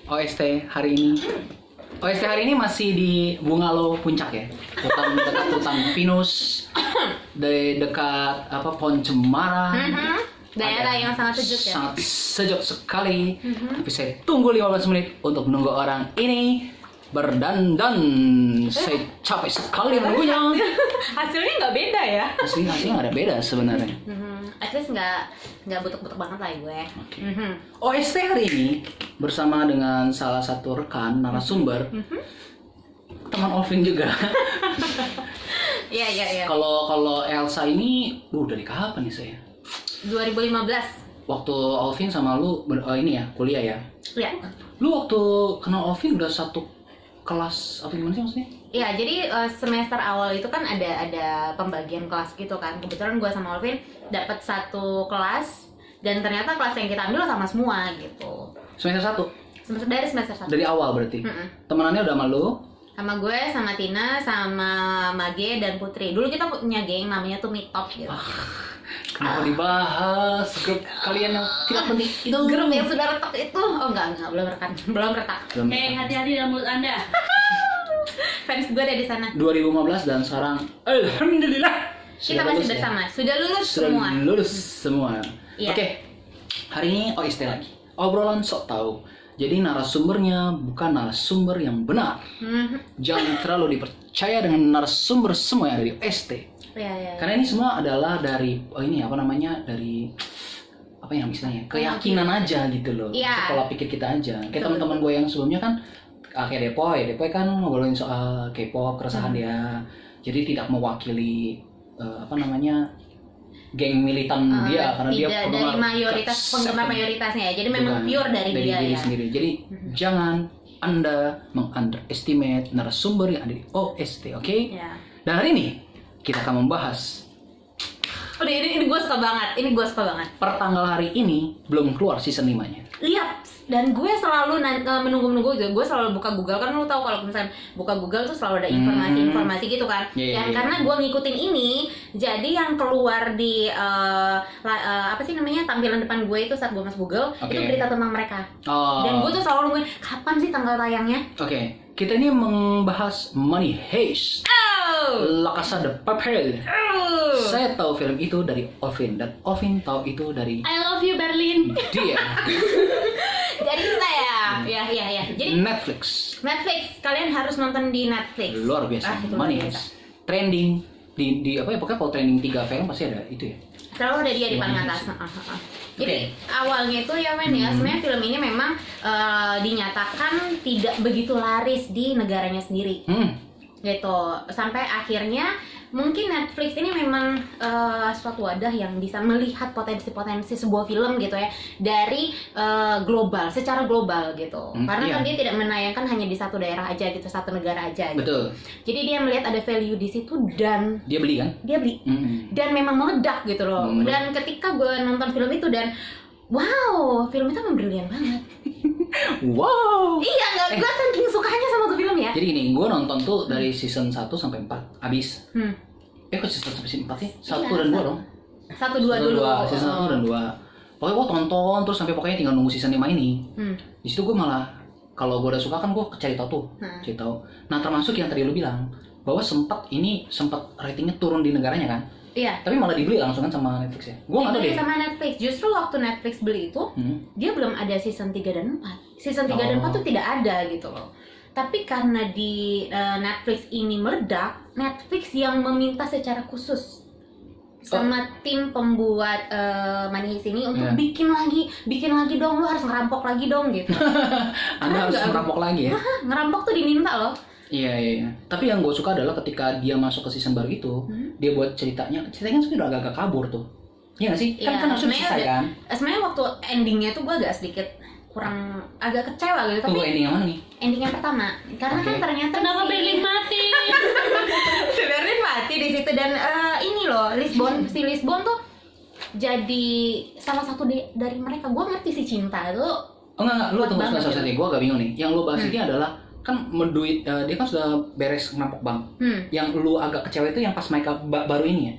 OST hari ini. OST hari ini masih di Bungalow Puncak ya. Dekat hutan pinus, di dekat pohon cemara. Daerah yang sangat sejuk ya. Sangat sejuk sekali. Tapi saya tunggu 15 menit untuk menunggu orang ini berdandan. Saya capek sekali menunggunya. Hasilnya nggak beda ya? Hasilnya nggak ada beda sebenarnya. At least nggak butek-butek banget lah gue. Okay. OST hari ini bersama dengan salah satu rekan narasumber, teman Alvin juga. Iya. Kalau Elsa ini, dari kapan nih saya? 2015. Waktu Alvin sama lu ini ya kuliah ya? Iya. Lu waktu kenal Alvin udah satu kelas apa gimana sih maksudnya? Iya, jadi semester awal itu kan ada pembagian kelas gitu kan. Kebetulan gue sama Alvin dapat satu kelas dan ternyata kelas yang kita ambil sama semua gitu. Semester 1? Dari semester 1. Dari awal berarti? Temenannya udah sama lu? Sama gue, sama Tina, sama Mage dan Putri. Dulu kita punya geng namanya tuh Meet Top gitu. Kenapa dibahas grup kalian yang tidak penting itu? Grup yang sudah retak itu? Oh enggak, belum retak. Hati-hati dalam mulut Anda. Fans gue ada di sana. 2015 dan sekarang alhamdulillah kita masih bersama. Sudah lulus semua. Iya. Oke. Hari ini OST lagi. Obrolan sok tahu. Jadi narasumbernya bukan narasumber yang benar. Jangan terlalu dipercaya dengan narasumber semua yang ada di OST. Iya. Karena ini semua adalah dari dari apa yang istilahnya keyakinan aja gitu loh. Iya. Pola pikir kita aja. Kayak teman-teman gue yang sebelumnya kan kayak Depoy kan ngobrolin soal K-pop, keresahan dia. Jadi tidak mewakili geng militan dia karena dia dari penggemar mayoritasnya ya. Jadi memang pure dari dia diri ya. sendiri. Jadi jangan Anda mengunderestimate narasumber yang ada di OST, oke? Ya. Dan hari ini kita akan membahas. Ini gue suka banget. Per tanggal hari ini belum keluar season 5-nya. Lihat, dan gue selalu menunggu gitu. Gue selalu buka Google, kan lu tahu kalau misalnya buka Google tuh selalu ada informasi gitu kan. Yeah. Karena gue ngikutin ini, jadi yang keluar di tampilan depan gue itu saat gue masuk Google, itu berita tentang mereka. Dan gue tuh selalu nungguin kapan sih tanggal tayangnya. Oke. Kita ini membahas Money Heist. La Casa de Papel. Saya tahu film itu dari Alvin dan Alvin tahu itu dari I love you Berlin. Dia. Dari saya. Ya. Jadi Netflix. Kalian harus nonton di Netflix. Luar biasa. Money Heist. Trending di pokoknya kalau trending 3 film pasti ada itu ya. Selalu ada dia di paling atas. Jadi awalnya itu ya sebenarnya film ini memang dinyatakan tidak begitu laris di negaranya sendiri. Gitu. Sampai akhirnya mungkin Netflix ini memang suatu wadah yang bisa melihat potensi-potensi sebuah film gitu ya dari secara global gitu. Karena kan dia tidak menayangkan hanya di satu daerah aja gitu, satu negara aja gitu. Betul. Jadi dia melihat ada value di situ dan dia beli kan? Dia beli. Dan memang meledak gitu loh. Dan ketika gue nonton film itu dan wow, film itu memang brilian banget. Wow. Iya, gue saking sukanya sama tuh film ya. Jadi gini, gue nonton tuh dari season 1 sampai 4 abis. Kok season 1 sampai season 4 sih? 1 dan 2 dong? 1, 2 dulu. Season 1 dan 2. Pokoknya gue tonton terus sampai pokoknya tinggal nunggu season 5 ini. Di situ gue malah, kalau gue udah suka kan gue cari tahu. Nah termasuk yang tadi lu bilang, bahwa sempat ratingnya turun di negaranya kan? Iya. Tapi malah dibeli langsung kan sama Netflix ya? Gue nggak tahu deh. Sama Netflix. Justru waktu Netflix beli itu, dia belum ada season 3 dan 4. Season 3 dan 4 tuh tidak ada gitu loh. Tapi karena di Netflix ini meledak, Netflix yang meminta secara khusus sama tim pembuat Money Heist ini untuk bikin lagi dong, lu harus ngerampok lagi dong gitu. Anda harus ngerampok lagi ya? Ngerampok tuh diminta loh. Iya. Tapi yang gue suka adalah ketika dia masuk ke season baru itu, dia buat ceritanya sebenarnya udah agak-agak kabur tuh. Iya nggak sih? Kan harusnya selesai kan? Sebenarnya waktu endingnya tuh gue agak sedikit kurang agak kecewa gitu. Tapi ending yang mana nih? Ending yang pertama. Karena kan ternyata kenapa Berlin mati? Si Berlin mati di situ dan ini loh Lisbon tuh jadi salah satu dari mereka. Gue ngerti si cinta itu. Enggak, lu tunggu sebentar. Gue agak bingung nih. Yang lu bahas ini adalah kan menduit dia kan sudah beres ngerampok bank. Yang lu agak kecewa itu yang pas mereka baru ini ya.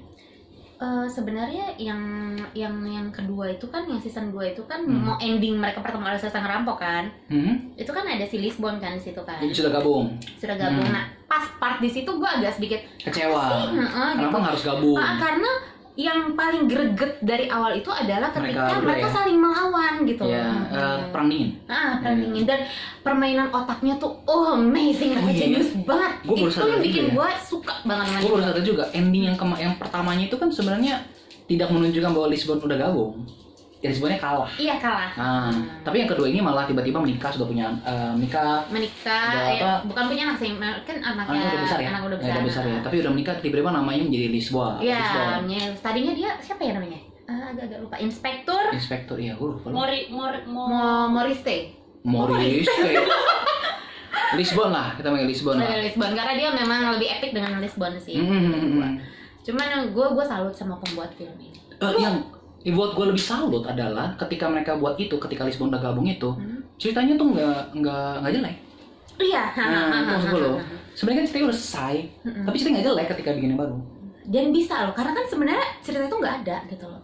Sebenarnya yang kedua itu kan, yang season 2 itu kan mau ending mereka pertama kali selesai ngerampok kan. Itu kan ada si Lisbon kan di situ kan. Jadi sudah gabung. Nah, pas part di situ gue agak sedikit kecewa. Kenapa gitu. harus gabung? Karena yang paling greget dari awal itu adalah ketika mereka saling melawan gitu. Perang dingin. Perang dingin, dan permainan otaknya tuh amazing, genius banget. Itu yang bikin gue suka banget. Gue baru sadar juga ending yang pertamanya itu kan sebenarnya tidak menunjukkan bahwa Lisbon udah gabung. Ya Lisbonnya kalah. Iya, kalah. Tapi yang kedua ini malah tiba-tiba menikah, sudah punya menikah, bukan punya anak sih, kan anaknya udah besar ya. Anak udah besar ya. Tapi udah menikah, tiba-tiba namanya menjadi Lisboa. Iya, tadinya dia siapa ya namanya? Agak lupa. Inspektur, iya, gue lupa. Moriste. Lisbon lah, kita panggil Lisbon lah. Lisbon, karena dia memang lebih epic dengan Lisbon sih. Cuman gue salut sama pembuat film ini. Yang buat gue lebih salut adalah ketika mereka buat itu, ketika Lisbon udah gabung itu, ceritanya tuh nggak jelek. Iya. Itu maksud gue loh. Sebenarnya kan ceritanya udah selesai, tapi ceritanya nggak jelek ketika bikin yang baru. Dan bisa loh, karena kan sebenarnya cerita itu nggak ada gitu loh.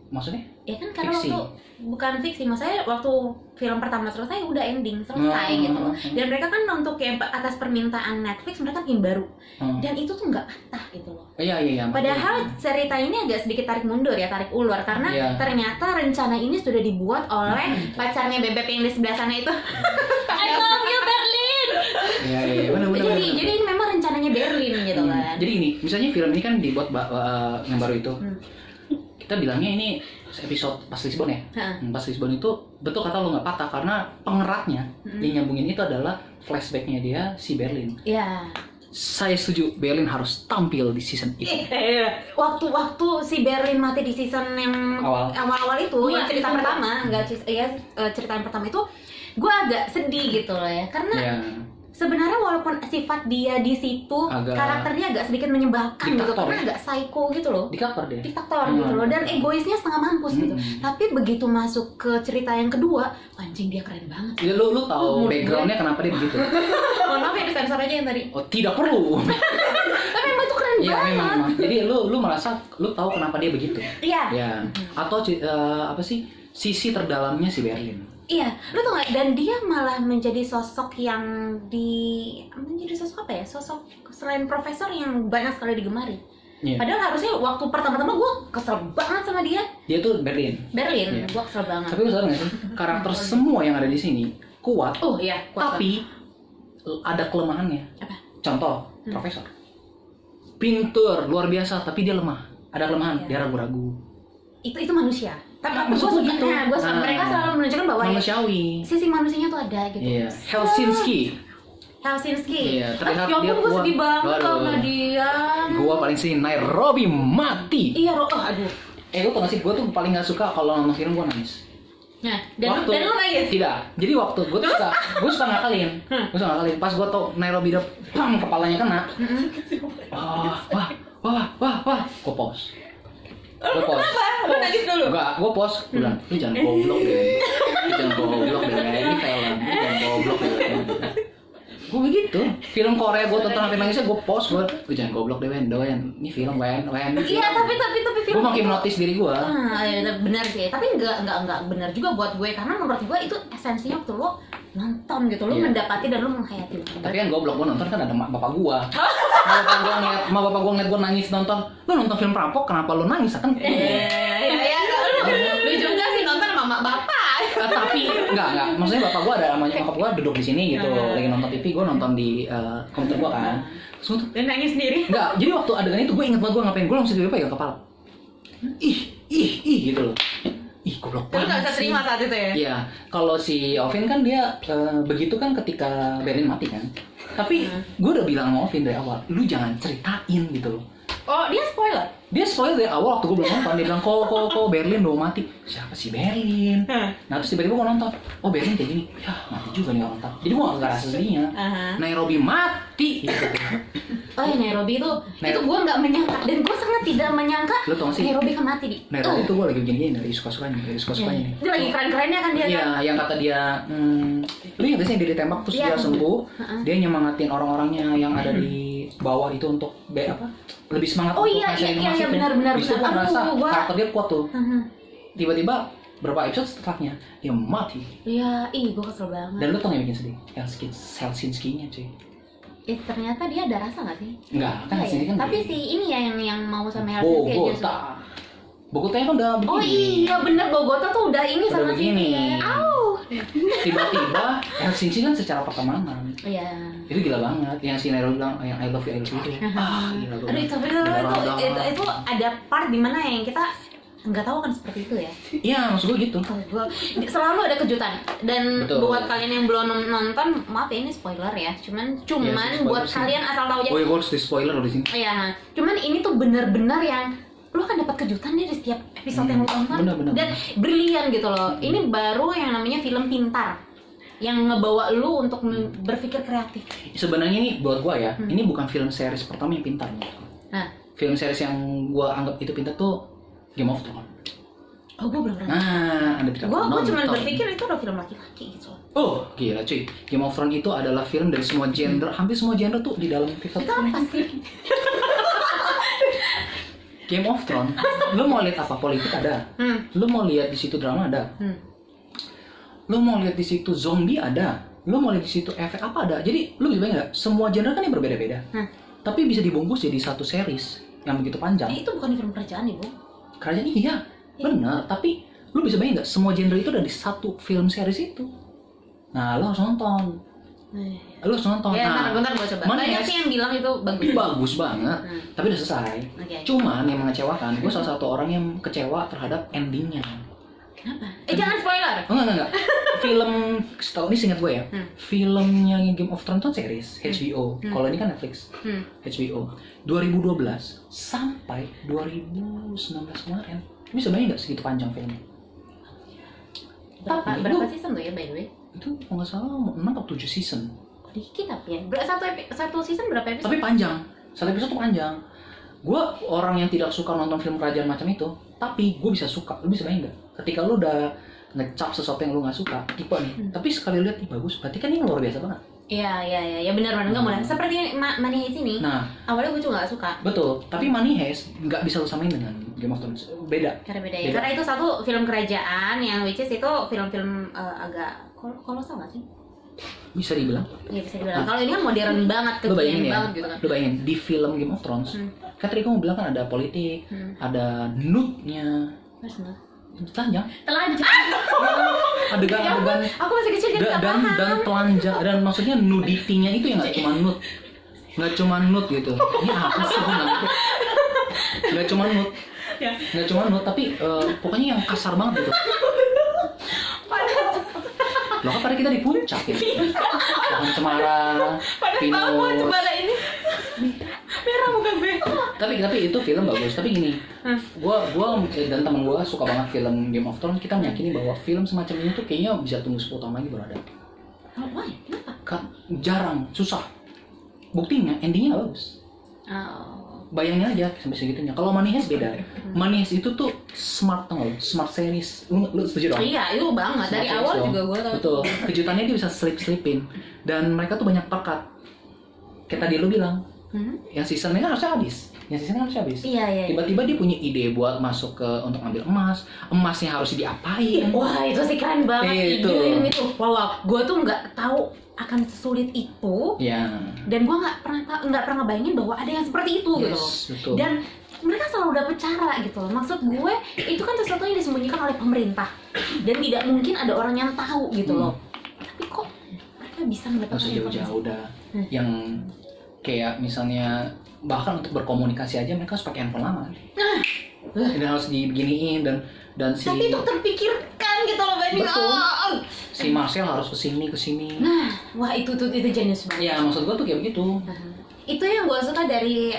Maksudnya? Ya kan karena fiksi. Bukan fiksi, maksudnya waktu film pertama selesai udah ending selesai gitu loh. Dan mereka kan untuk yang atas permintaan Netflix mereka bikin baru. Dan itu tuh nggak patah gitu loh. Iya. Padahal cerita ini agak sedikit tarik mundur ya, tarik ulur, karena ternyata rencana ini sudah dibuat oleh pacarnya Bebek yang di sebelah sana itu. I love you Berlin. Iya, benar. Jadi ini memang rencananya Berlin gitu kan. Jadi ini, misalnya film ini kan dibuat yang baru itu. Kita bilangnya ini episode pas Lisbon ya. Pas Lisbon itu betul kata lo nggak patah karena pengeratnya yang nyambungin itu adalah flashbacknya dia si Berlin. Iya. Saya setuju, Berlin harus tampil di season itu. Waktu si Berlin mati di season yang awal-awal itu, yang cerita pertama, cerita yang pertama itu, gue agak sedih gitu loh ya, karena sebenarnya walaupun sifat dia di situ karakternya agak sedikit menyebalkan gitu, karena agak psycho gitu loh. Diktator gitu loh, dan egoisnya setengah mampus gitu. Tapi begitu masuk ke cerita yang kedua, anjing dia keren banget. Ya, lu tahu backgroundnya kenapa dia begitu? Maaf ya, disensor aja yang tadi. Oh, tidak perlu. Tapi emang itu keren banget. Memang. Jadi lu merasa lu tahu kenapa dia begitu? Iya. Atau apa sih sisi terdalamnya si Berlin? Iya, lu tau gak? Dan dia malah menjadi sosok yang menjadi sosok apa ya? Sosok selain profesor yang banyak sekali digemari. Padahal harusnya waktu pertama-tama gue kesel banget sama dia. Dia tuh Berlin, gue kesel banget. Tapi lu sadar gak sih? Karakter semua yang ada di sini kuat. Oh iya, kuat. Tapi ada kelemahannya. Apa? Contoh, profesor. Pintur, luar biasa, tapi dia lemah. Ada kelemahan, dia ragu-ragu. Itu manusia. Tapi gue suka gitu. Mereka selalu menunjukkan bahwa manusiawi. Sisi manusianya tuh ada gitu. Helsinki. Iya, terlihat dia gue sedih banget sama dia. Gue paling sedih, Nairobi mati. Iya, aduh. Lu tau gak sih, gue tuh paling gak suka kalau nonton film gue nangis. Nah, dan lu nangis? Tidak. Jadi waktu gue suka ngakalin. Pas gue tau Nairobi udah pam kepalanya kena. Wah. Gue pause. Kenapa? Lu nangis dulu? Enggak, gue pause. Gue bilang, lu jangan goblok deh. Ini film. Jangan goblok deh. Gue begitu. Film Korea gue tonton sampai nangisnya, gue pause. Gue jangan goblok deh, Wen. Ini film, Wen. Iya, tapi film. Gue makin notice diri gue. Benar sih. Tapi enggak benar juga buat gue, karena menurut gue itu esensinya waktu lo nonton gitu, lo mendapati dan lo menghayati. Tapi kan goblok, gue nonton kan ada bapak gue. Bapak gue ngeliat gue nangis nonton. Lo nonton film perampok, kenapa lo nangis? Kan? Iya. Lu juga sih nonton sama bapak. Tapi enggak. Maksudnya bapak gue ada namanya, bapak gue duduk di sini gitu, lagi nonton TV, gue nonton di komputer gue kan. Terus dan nangis sendiri. Enggak, jadi waktu adegan itu gue inget banget gue ngapain, gue langsung tiba-tiba pegang kepala. Ih gitu loh. Goblok banget. Lu gak bisa terima saat itu ya? Iya, kalau si Ovin kan dia begitu kan ketika Berlin mati kan. Tapi gue udah bilang sama Ovin dari awal, lu jangan ceritain gitu loh. Oh, dia spoiler? Dia spoiler dari awal waktu gue belum nonton. Dia bilang, kok Berlin udah mati. Siapa sih Berlin? Nah terus tiba-tiba gue nonton, oh Berlin kayak gini. Ya mati juga nih orang tak. Jadi gue gak rasa sedihnya. Nairobi mati gitu. Oh ya, Nairobi itu gue gak menyangka. Dan gue sangat tidak menyangka Nairobi kan mati di. Nairobi itu gue lagi begini dari suka-sukanya nih. Itu lagi keren-kerennya kan dia. Iya, yang kata dia lu ingat sih dia ditembak terus dia sembuh. Dia nyemangatin orang-orangnya yang ada di bawah itu untuk lebih semangat oh untuk iya ngasihin iya masuk benar itu gue ngerasa karakter dia kuat tuh. Tiba-tiba berapa episode setelahnya dia mati. Iya, gue kesel banget. Dan lu tau yang bikin sedih? Yang Helsinki-nya cuy. Ternyata dia ada rasa nggak sih? Enggak, kan Helsinki kan. Tapi si ini ya yang mau sama Helsinki Bogota. Bogotanya kan udah begini. Oh iya bener, Bogota tuh udah ini udah sama begini. sini. Au. Tiba-tiba Helsinki kan secara pertemanan. Iya. Itu gila banget. Yang si Nero bilang yang I love you itu. Gila tuh. Aduh, tapi itu ada part dimana yang kita nggak tahu kan seperti itu ya. Iya, maksud gue gitu. Selalu ada kejutan. Dan betul. buat kalian yang belum nonton, maaf ya ini spoiler ya. Cuman buat kalian asal tahu aja. Oh iya, gue harus di spoiler loh di sini. Iya. Cuman ini tuh bener-bener yang lu akan dapat kejutan deh di setiap episode yang lu tonton. Bener. Dan brilian gitu loh. Ini baru yang namanya film pintar, yang ngebawa lu untuk berpikir kreatif. Sebenarnya nih buat gua ya, ini bukan film series pertama yang pintar. Film series yang gua anggap itu pintar tuh Game of Thrones. Oh, gua belum pernah. Anda tidak pernah Gua nonton. cuma berpikir itu udah film laki-laki gitu. Oh, gila cuy. Game of Thrones itu adalah film dari semua genre, hampir semua genre tuh di dalam film. Itu apa sih? Game of Thrones, lu mau lihat apa? Politik ada. Lu mau lihat di situ drama ada. Lu mau lihat di situ zombie ada. Lu mau lihat di situ efek apa ada. Jadi lu bisa bayangin nggak? Semua genre kan yang berbeda-beda. Tapi bisa dibungkus jadi satu series yang begitu panjang. Itu bukan film kerajaan ibu. Kerajaan iya, benar. Tapi lu bisa bayangin nggak? Semua genre itu ada di satu film series itu. Nah, lu harus nonton. Lu harus nonton. Ya, bentar gua coba. Banyak sih yang bilang itu bagus. Bagus banget. Tapi udah selesai. Cuman yang mengecewakan, gue salah satu orang yang kecewa terhadap endingnya. Kenapa? Jangan spoiler. Enggak. Film, setahu ini seingat gue ya. Filmnya Game of Thrones itu series HBO. Kalau ini kan Netflix. HBO. 2012 sampai 2019 kemarin. Bisa bayangin nggak segitu panjang filmnya? Berapa season tuh ya by the way? Itu kalau nggak salah 6 atau 7 season. Dikit tapi ya. Satu season berapa episode? Tapi panjang. Satu episode tuh panjang. Gue orang yang tidak suka nonton film kerajaan macam itu, tapi gue bisa suka. Lu bisa bayangin nggak? Ketika lu udah ngecap sesuatu yang lu nggak suka, tipe nih. Tapi sekali lihat nih bagus, berarti kan ini luar biasa banget. Iya benar nggak mulai. Seperti Money Heist ini. Nah, awalnya gue juga nggak suka. Betul. Tapi Money Heist nggak bisa lu samain dengan Game of Thrones. Beda. Karena beda ya. Karena itu satu film kerajaan yang which is itu film-film agak kolosal nggak sih? Bisa dibilang. Iya bisa dibilang. Kalau ini kan modern banget, kekinian banget gitu kan. Lu bayangin di film Game of Thrones, kan tadi kamu bilang kan ada politik, ada nude-nya. Telanjang. Adegan. Aku masih kecil jadi dan telanjang dan maksudnya nudity-nya itu yang nggak cuma nude gitu. Ini apa sih gue nggak ngerti. Nggak cuma nude tapi pokoknya yang kasar banget gitu. Loh kan pada kita di puncak ya. Pohon cemara, pinus. Cemara ini. Merah muka gue. Tapi itu film bagus. Tapi gini, gua dan teman gua suka banget film Game of Thrones. Kita meyakini bahwa film semacam ini tuh kayaknya bisa tunggu 10 tahun lagi baru ada. Oh, why? Kenapa? Kan jarang, susah. Buktinya endingnya bagus. Bayangin aja sampai segitunya. Kalau Money Heist beda. Money Heist itu tuh smart smart series. Lu setuju dong? Iya, itu banget. Dari awal juga gue tahu. Betul. Kejutannya dia bisa slip-slipin. Dan mereka tuh banyak pekat. Kayak tadi lu bilang, yang seasonnya kan harusnya habis. Iya. Tiba-tiba dia punya ide buat masuk ke untuk ambil emas. Emasnya harus diapain? Wah, itu sih keren banget. Ide yang itu. Wow. Gue tuh nggak tahu akan sesulit itu. Ya. Dan gue nggak pernah ngebayangin bahwa ada yang seperti itu gitu. Betul. Dan mereka selalu dapet cara gitu. Maksud gue itu kan sesuatu yang disembunyikan oleh pemerintah dan tidak mungkin ada orang yang tahu gitu loh. Tapi kok mereka bisa mendapatkan jauh-jauh udah yang kayak misalnya bahkan untuk berkomunikasi aja mereka harus pakai handphone lama. Dan harus dibeginiin dan si. Tapi itu terpikirkan gitu loh, betul. Si Marcel harus kesini. Nah, wah itu jenius banget. Ya maksud gua tuh kayak begitu. Itu yang gue suka dari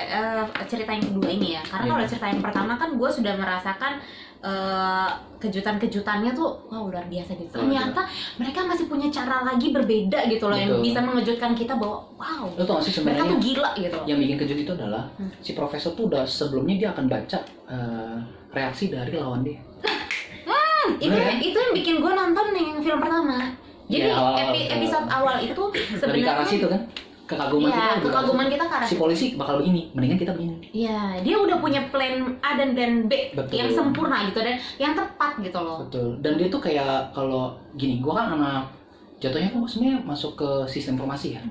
cerita yang kedua ini ya. Karena kalau cerita yang pertama kan gue sudah merasakan kejutan-kejutannya tuh wah luar biasa gitu. Ternyata mereka masih punya cara lagi berbeda gitu loh. Yang bisa mengejutkan kita bahwa wow, lo tau gak sih sebenarnya mereka tuh gila gitu. Yang bikin kejut itu adalah si profesor tuh udah sebelumnya dia akan baca reaksi dari lawan dia. Itu yang bikin gue nonton yang film pertama. Jadi episode awal itu sebenarnya itu kan? kekaguman kita karena si polisi bakal begini, mendingan kita begini. Iya, dia udah punya plan A dan plan B. Betul. Yang sempurna gitu dan yang tepat gitu loh. Betul. Dan dia tuh kayak kalau gini, gua kan anak jatuhnya kan sebenarnya masuk ke sistem informasi ya.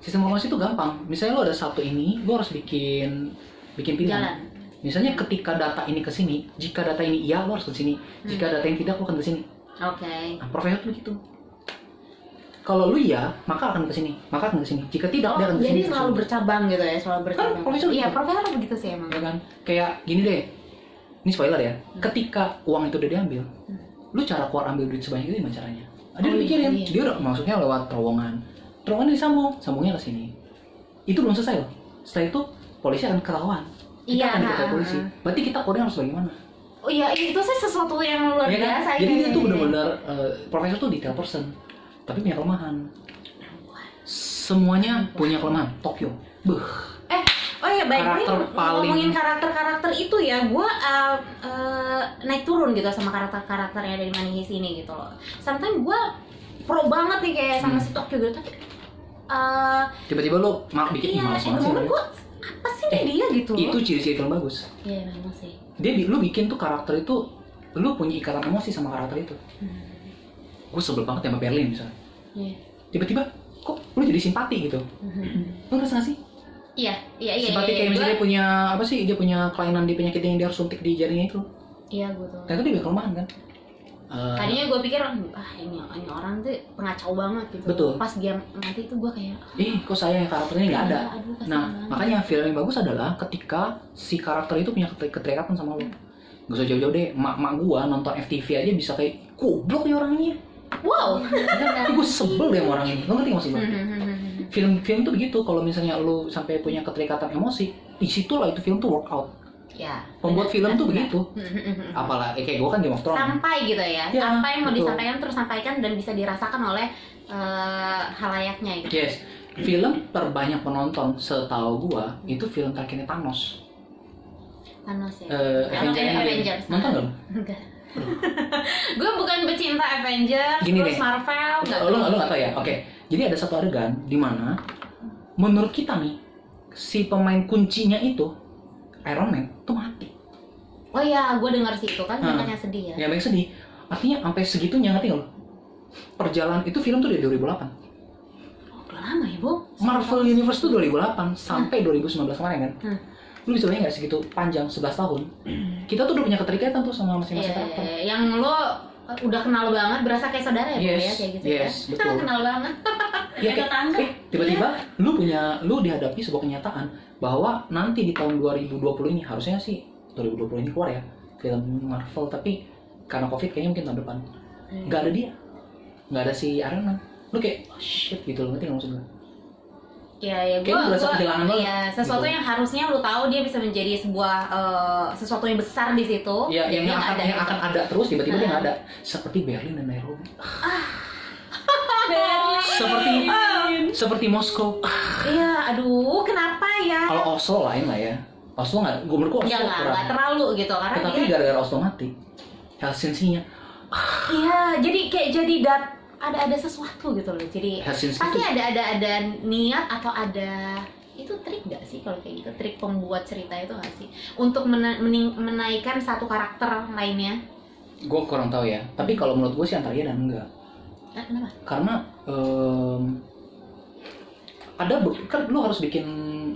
Sistem informasi itu gampang. Misalnya lo ada satu ini, lo harus bikin pilihan. Jalan. Misalnya ketika data ini ke sini, jika data ini iya, lo harus ke sini. Jika data ini tidak, lo akan ke sini. Oke. Nah, profesor tuh begitu. Kalau lu iya, maka akan ke sini. Maka akan ke sini. Jika tidak, dia akan ke sini. Jadi selalu bercabang gitu ya, selalu bercabang. Kan profesor iya, gitu. profesor begitu sih emang. Ya kan? Kayak gini deh. Ini spoiler ya. Ketika uang itu udah diambil, lu cara keluar ambil duit sebanyak itu gimana caranya? Dia udah pikirin. Iya. Dia udah masuknya lewat terowongan. Terowongan disambungnya ke sini. Itu belum selesai loh. Setelah itu polisi akan ketahuan. Kita akan dikejar polisi. Berarti kita keluarnya harus bagaimana? Oh iya, itu sih sesuatu yang luar Ya kan? biasa. Jadi dia tuh benar-benar profesor tuh detail person, tapi punya kelemahan. Semuanya punya kelemahan. Tokyo, Oh iya, baik. Karakter Ngomongin karakter itu ya, gue naik turun gitu sama karakter-karakter yang ada di Money Heist ini gitu loh. Sometimes gue pro banget nih kayak sama si Tokyo gitu, tapi tiba-tiba lo bikin malas banget sih. Gue apa sih dia gitu loh. Itu ciri-ciri film bagus. Iya memang sih. Lu bikin tuh karakter itu, lu punya ikatan emosi sama karakter itu. Gue sebel banget sama Berlin misalnya. Tiba-tiba kok lu jadi simpati gitu. Lu ngerasa gak sih? Iya. Simpati kayak misalnya dia punya apa sih? Dia punya kelainan di penyakit yang dia harus suntik di jarinya itu. Iya, gue tahu. Ternyata dia punya kelemahan kan. Tadinya gue pikir ini orang tuh pengacau banget gitu. Betul. Pas dia mati itu gue kayak kok saya karakternya nggak ada. Aduh, Nah, banget. makanya film yang bagus adalah ketika si karakter itu punya keterikatan sama lo. Gak usah jauh-jauh deh, mak gua nonton FTV aja bisa kayak goblok ya orangnya. wow. Tapi gue sebel deh sama orang ini. Lo ngerti maksud gue? Film tuh begitu, kalau misalnya lu sampai punya keterikatan emosi, disitulah itu film tuh workout. Ya. Pembuat film tuh begitu. Apalagi kayak gue kan Game of Thrones. Sampai gitu ya. Ya, apa yang mau betul. disampaikan terus sampaikan dan bisa dirasakan oleh halayaknya gitu. Yes. Film terbanyak penonton setahu gua itu film terakhirnya Thanos. Thanos ya. Avengers. Nonton nggak lu? Enggak. Gue bukan pecinta Avengers, Gini terus deh. Marvel, enggak. Lu nggak tahu ya? Oke. Jadi ada satu adegan di mana menurut kita nih si pemain kuncinya itu Iron Man tuh mati. Oh iya, gue dengar sih itu kan banyak yang sedih ya. Ya banyak sedih. Artinya sampai segitunya, ngerti nggak lo? Perjalanan itu film tuh dari 2008. Oh, udah lama ya, Bu? Marvel Universe tuh 2008 sampai 2019 kemarin kan. Lu bisa bayangin nggak segitu panjang 11 tahun? Kita tuh udah punya keterikatan tuh sama masing-masing karakter. Yang lo udah kenal banget, berasa kayak saudara ya, Bu Yes, ya, kayak gitu yes, ya. betul. Kenal banget. Ya, tiba-tiba lu dihadapi sebuah kenyataan bahwa nanti di tahun 2020 ini harusnya sih 2020 ini keluar ya film Marvel, tapi karena Covid kayaknya mungkin tahun depan. Nggak ada dia. Nggak ada si Iron Man. Lu kayak oh, shit gitu loh, ngerti nggak maksud gue? Ya, gue kehilangan banget. Ya, sesuatu gitu. Yang harusnya lu tahu dia bisa menjadi sebuah sesuatu yang besar di situ. Ya, yang akan ada terus tiba-tiba dia nggak ada. Seperti Berlin dan Nairobi. Seperti Moskow. Iya, aduh, kenapa ya? Kalau Oslo lain lah ya. Oslo nggak, gue menurut Oslo nggak terlalu gitu karena tetapi dia gara-gara Oslo mati, Helsinki-nya. Iya, jadi ada sesuatu gitu loh. Jadi Helsinki pasti itu- ada niat atau ada itu trik nggak sih kalau kayak gitu, trik pembuat cerita itu nggak sih untuk menaikkan satu karakter lainnya? Gue kurang tahu ya. Tapi kalau menurut gue sih antara iya dan enggak. Kenapa? Karena kan lu harus bikin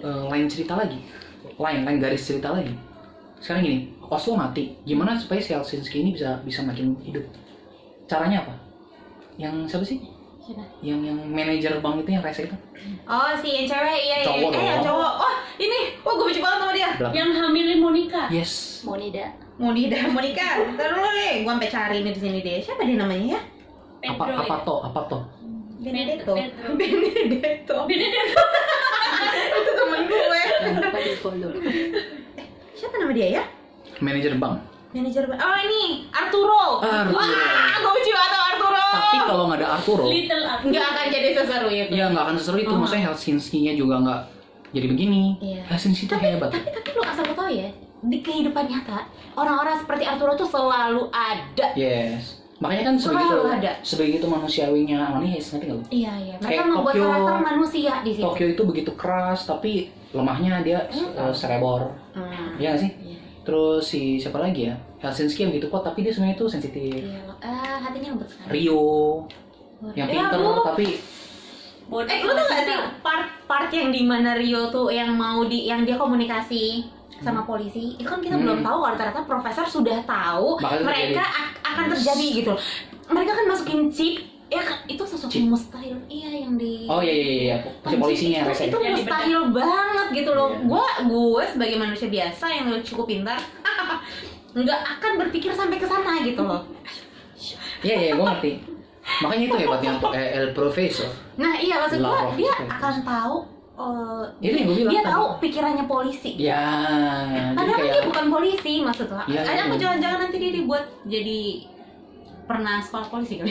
lain cerita lagi, lain garis cerita lagi. Sekarang gini, Oslo mati, gimana supaya si Helsinki ini bisa makin hidup? Caranya apa? Yang siapa sih? Siapa? Yang manajer bank itu yang rese itu? Oh, si yang cewek, iya. Cowok dong. Yang cowok. Oh, ini. Oh, gue benci banget sama dia. Belakang. Yang hamilin Monica. Yes. Monida. Monica. Ntar dulu nih, gue sampai cari ini di sini deh. Siapa dia namanya ya? Apa toh? Benedetto. Benedetto. Itu temen gue. Lupa di follow. Siapa nama dia ya? Manajer bank. Manajer. Oh, ini Arturo. Arturo. Wah, gue benci banget sama Arturo. Tapi kalau nggak ada Arturo, Little Arthur. Nggak akan jadi seseru itu. ya nggak akan seseru itu. Maksudnya Helsinki-nya juga nggak jadi begini. Iya. Helsinki itu hebat. Tapi lu asal lu tahu ya, di kehidupan nyata orang-orang seperti Arturo tuh selalu ada. Yes. Makanya kan sebegitu manusiawinya Moneyheist, ngerti nggak lu? Iya. Mereka membuat karakter manusia di situ. Tokyo itu begitu keras, tapi lemahnya dia cerebor. Iya nggak sih? Iya. Terus si siapa lagi ya? Helsinki yang begitu kuat, tapi dia sebenarnya itu sensitif. Iya. Hatinya lembut sekali. Rio, yang pinter tapi. Lu tau gak sih part yang dimana Rio tuh yang yang dia komunikasi sama polisi, itu kan kita belum tahu kalau ternyata profesor sudah tahu mereka akan terjadi gitu. Mereka kan masukin chip, ya kan itu sesuatu yang mustahil. Iya yang di iya polisinya itu mustahil banget gitu loh. Gue sebagai manusia biasa yang cukup pintar nggak akan berpikir sampai ke sana gitu loh. Iya gue ngerti. Makanya itu hebatnya untuk El Profesor. Nah iya maksud gue dia akan tahu. Itu yang gue bilang dia tahu pikirannya polisi. Ya. Padahal dia bukan polisi maksud lo. Ada apa jangan-jangan nanti dia dibuat jadi pernah sekolah polisi kali?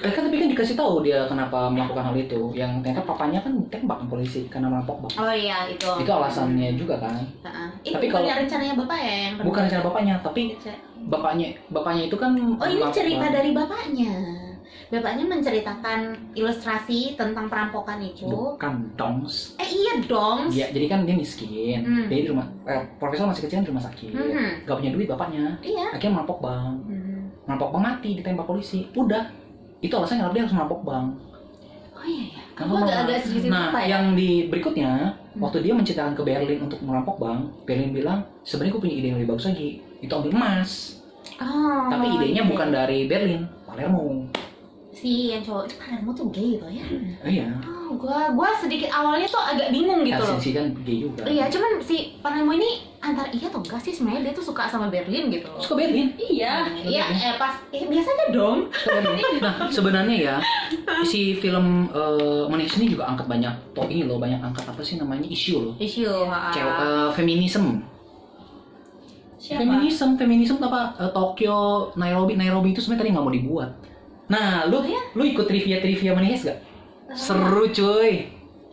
Kan tapi kan dikasih tahu dia kenapa melakukan hal itu. Yang ternyata papanya kan tembak polisi karena merampok bank. Oh iya itu. Itu alasannya juga kan. Tapi kalau rencananya bapak ya yang bukan rencana bapaknya, tapi bapaknya itu kan. Oh ini cerita dari bapaknya. Bapaknya menceritakan ilustrasi tentang perampokan itu. Bukan dongs. Iya dongs. Iya, jadi kan dia miskin. Dia di rumah, profesor masih kecil di rumah sakit. Gak punya duit bapaknya. Iya. Akhirnya merampok bank. Merampok bank mati ditembak polisi. Udah. Itu alasannya kenapa dia harus merampok bank. Oh iya ya. Aku agak sedikit lupa ya. Yang di berikutnya, waktu dia menceritakan ke Berlin untuk merampok bank, Berlin bilang, sebenarnya gue punya ide yang lebih bagus lagi. Itu ambil emas. Tapi idenya bukan dari Berlin, Palermo. Si yang cowok itu Palermo tuh gay gitu ya? Iya. Gua sedikit awalnya tuh agak bingung gitu loh. Helsinki kan gay juga. Iya, cuman si Palermo ini antara iya atau enggak sih sebenarnya dia tuh suka sama Berlin gitu loh. Suka Berlin? Iya. Pas biasanya dong. Nah, sebenarnya ya si film Moneyheist ini juga angkat banyak ini loh, banyak angkat apa sih namanya isu loh. Feminisme. Feminisme apa Tokyo, Nairobi itu sebenarnya tadi nggak mau dibuat. Nah, lu ikut trivia Moneyheist gak? Seru cuy.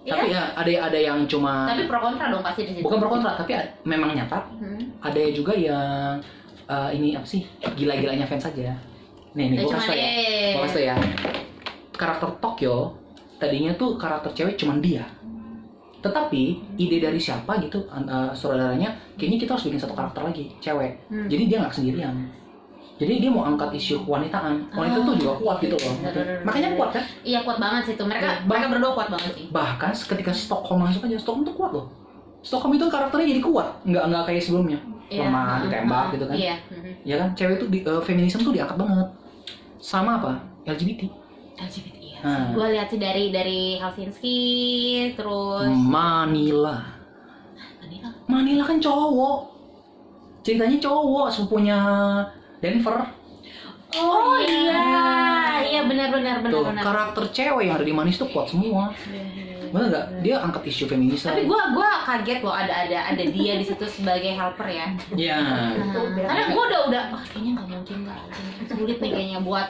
Tapi ya ada yang cuma. Tapi pro kontra dong pasti di situ. Bukan pro kontra, tapi memang nyata. Ada juga yang ini apa sih? Gila-gilanya fans aja. Nih gua kasih ya. Karakter Tokyo tadinya tuh karakter cewek cuman dia. Tetapi ide dari siapa gitu saudaranya, kayaknya kita harus bikin satu karakter lagi, cewek. Jadi dia nggak sendirian. Jadi dia mau angkat isu kewanitaan. Wanita tuh juga kuat gitu loh. Makanya kuat kan? Iya kuat banget sih itu. Mereka berdua kuat banget sih. Bahkan ketika Stockholm masuk aja, Stockholm tuh kuat loh. Stockholm itu karakternya jadi kuat, nggak kayak sebelumnya. Lemah, ditembak gitu kan. Iya. Ya kan, cewek itu feminisme tuh diangkat banget. Sama apa? LGBT iya. Gue lihat sih dari Helsinki terus Manila kan cowok. Ceritanya cowok, sepupunya Denver. Oh iya benar. Tuh, karakter cewek yang ada di Moneyheist tuh kuat semua. Bener nggak? Dia angkat isu feminis. Tapi gue kaget loh ada dia di situ sebagai helper ya. Iya. Karena gue udah kayaknya nggak mungkin sulit nih kayaknya buat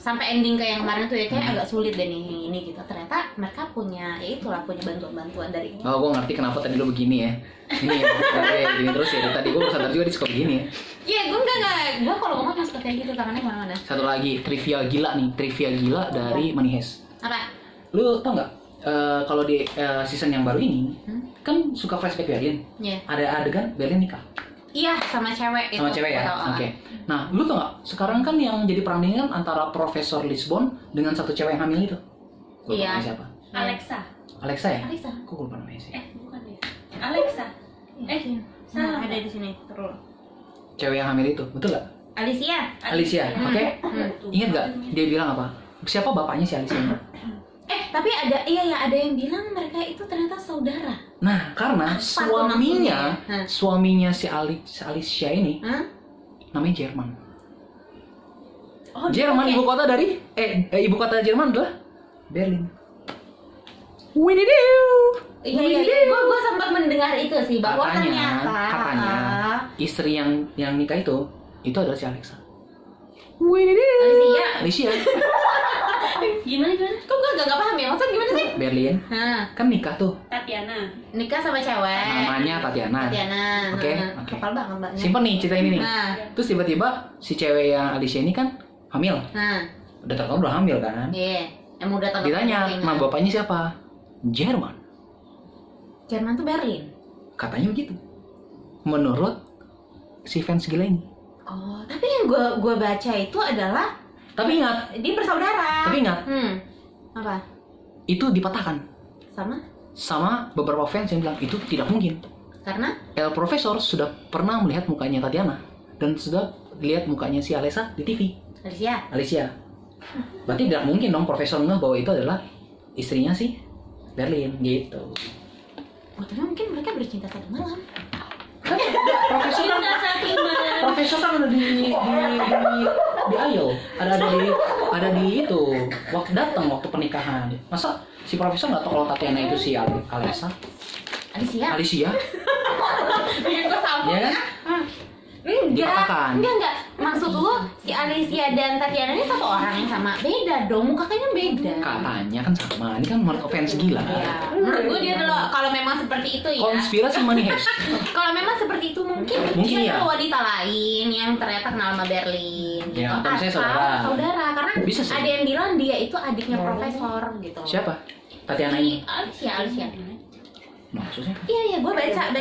sampai ending kayak yang kemarin tuh ya kayak agak sulit deh ini gitu. Ternyata mereka punya punya bantuan dari ini. Oh, gue ngerti kenapa tadi lo begini ya. Ini ya, gini terus ya. Tadi gue baru sadar juga dia suka begini ya. Iya, gue enggak. Gue kalau ngomong kan suka kayak gitu, tangannya kemana-mana. Satu lagi, trivia gila dari Moneyheist. Apa? Lu tau nggak? Kalau di season yang baru ini, kan suka flashback Berlin. Iya. Ada adegan Berlin nikah. Iya, sama cewek itu. Sama cewek ya? Oke. Nah, lu tau gak? Sekarang kan yang jadi perandingan antara Profesor Lisbon dengan satu cewek yang hamil itu. Iya. Siapa? Alexa ya? Alexa. Kok gue lupa namanya sih? Bukan ya. Alexa. Salah ada di sini. Terus. Cewek yang hamil itu, betul gak? Alicia. Oke. Ingat gak? Dia bilang apa? Siapa bapaknya si Alicia? Tapi ada yang bilang mereka itu ternyata saudara. Nah, karena suaminya si Alicia ini namanya Jerman. Jerman ibu kota dari ibu kota Jerman adalah Berlin. Iya. Gue sempat mendengar itu sih bahwa katanya istri yang nikah itu adalah si Alexa. Alicia. Gimana? Kok gue gak paham ya? Maksudnya gimana sih? Berlin. Kan nikah tuh. Tatiana. Nikah sama cewek. Namanya Tatiana. Oke. Hafal banget mbaknya. Simpen nih cerita ini nih. Terus tiba-tiba si cewek yang Alicia ini kan hamil. Udah terkenal udah hamil kan? Iya. Emang udah terkenal. Ditanya, nama bapaknya siapa? Jerman. Jerman tuh Berlin. Katanya begitu. Menurut si fans gila ini. Oh, tapi yang gua baca itu adalah. Tapi ingat. Dia bersaudara. Tapi ingat. Apa? Itu dipatahkan. Sama beberapa fans yang bilang itu tidak mungkin. Karena? El Profesor sudah pernah melihat mukanya Tatiana dan sudah lihat mukanya si Alessa di TV. Alicia. Berarti tidak mungkin dong Profesor ngeh bahwa itu adalah istrinya si Berlin gitu. Oh, tapi mungkin mereka bercinta satu malam. Kan Profesor kan ada di aisle, ada di itu waktu datang waktu pernikahan. Masa si Profesor nggak tahu kalau Tatiana itu si Alessa? Alicia? Bikin gue sama. Ya kan? Enggak. Maksud lu si Alicia dan Tatiana ini satu orang yang sama? Beda dong, mukanya beda. Katanya kan sama. Ini kan menurut fans gila. Ya. Menurut gue dia adalah kalau memang seperti itu ya. Konspirasi money heist. Kalau memang seperti itu mungkin ya. ada wanita lain yang ternyata kenal sama Berlin. Ya, gitu. atau misalnya Saudara. Karena bisa sih. ada yang bilang dia itu adiknya Profesor gitu. Siapa? Tatiana ini. Alicia. Maksudnya? Iya, gue baca.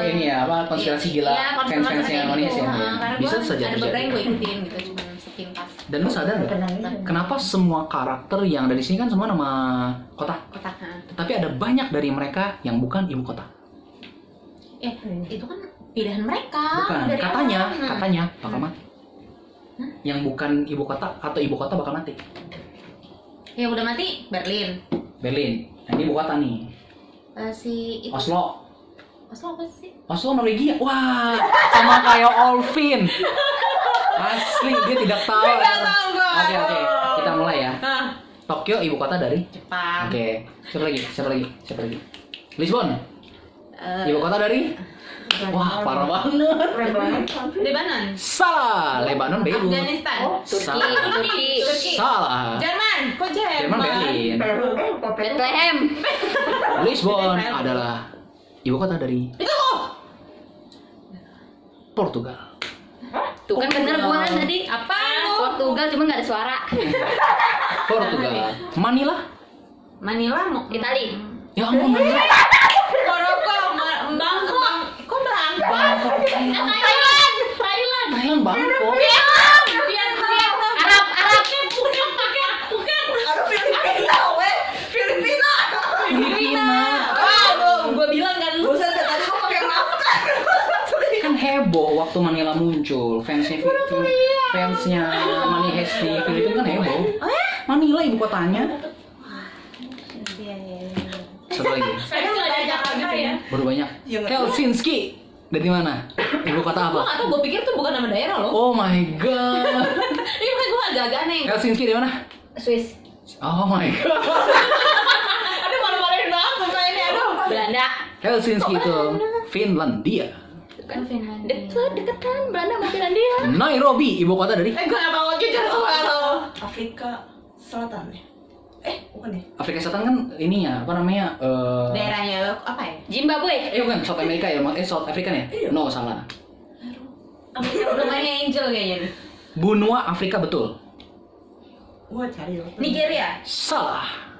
Ini ya, apa konspirasi gila fans-fans yang Indonesia ya. Bisa saja ada beberapa yang gue terjadi. ikutin gitu, cuma sepintas. Dan lu sadar nggak? Kenapa semua karakter yang ada di sini kan semua nama kota? Tetapi ada banyak dari mereka yang bukan ibu kota. Itu kan pilihan mereka. Bukan, dari katanya bakal mati. Yang bukan ibu kota atau ibu kota bakal mati. Yang udah mati Berlin. Nah, ini ibu kota nih. Si itu. Oslo apa sih? Oslo Norwegia. Wah, sama kayak Olvin. Asli dia tidak tahu. Oke, kita mulai ya. Tokyo ibu kota dari Jepang. Oke. Siapa lagi? Lisbon. Ibu kota dari? Wah, parah banget. Lebanon. Salah. Lebanon Beirut. Afghanistan. Turki. Salah. Jerman. Kok Jerman Berlin. Bethlehem. Lisbon adalah ibu kota dari Portugal. Tuh kan bener gua kan tadi. Apa? Portugal cuma nggak ada suara. Portugal. Manila. Itali. Ya ampun, Manila. Maroko. Bangkok. Kok Bangkok? Thailand. Bangkok. Vietnam. Arab. Bukan. Filipina. Gue bilang kan lu. Kan heboh waktu Manila muncul. Fansnya Money Heist di Filipina kan heboh. Manila ibu kotanya. Iya. Satu lagi. Ya. Baru banyak. Helsinki. Dari mana? Ibu kota Gue apa? nggak tahu, gue pikir tuh bukan nama daerah loh. Oh my god. Ini bukan gue agak-agak aneh. Helsinki dari mana? Swiss. Oh my god. Aduh, malu-maluin banget sama ini. Aduh. Belanda. Helsinki itu Finlandia. Kan deketan Belanda sama Finlandia. Nairobi ibu kota dari? Gue nggak mau jujur sama lo. Afrika Selatan ya? Bukan ya? Afrika Selatan kan ininya apa namanya? Daerahnya apa ya? Zimbabwe. Bukan South America ya? South African ya? No, salah. Rumahnya Angel kayaknya nih. Benua Afrika betul. Gua cari loh. Nigeria. Salah.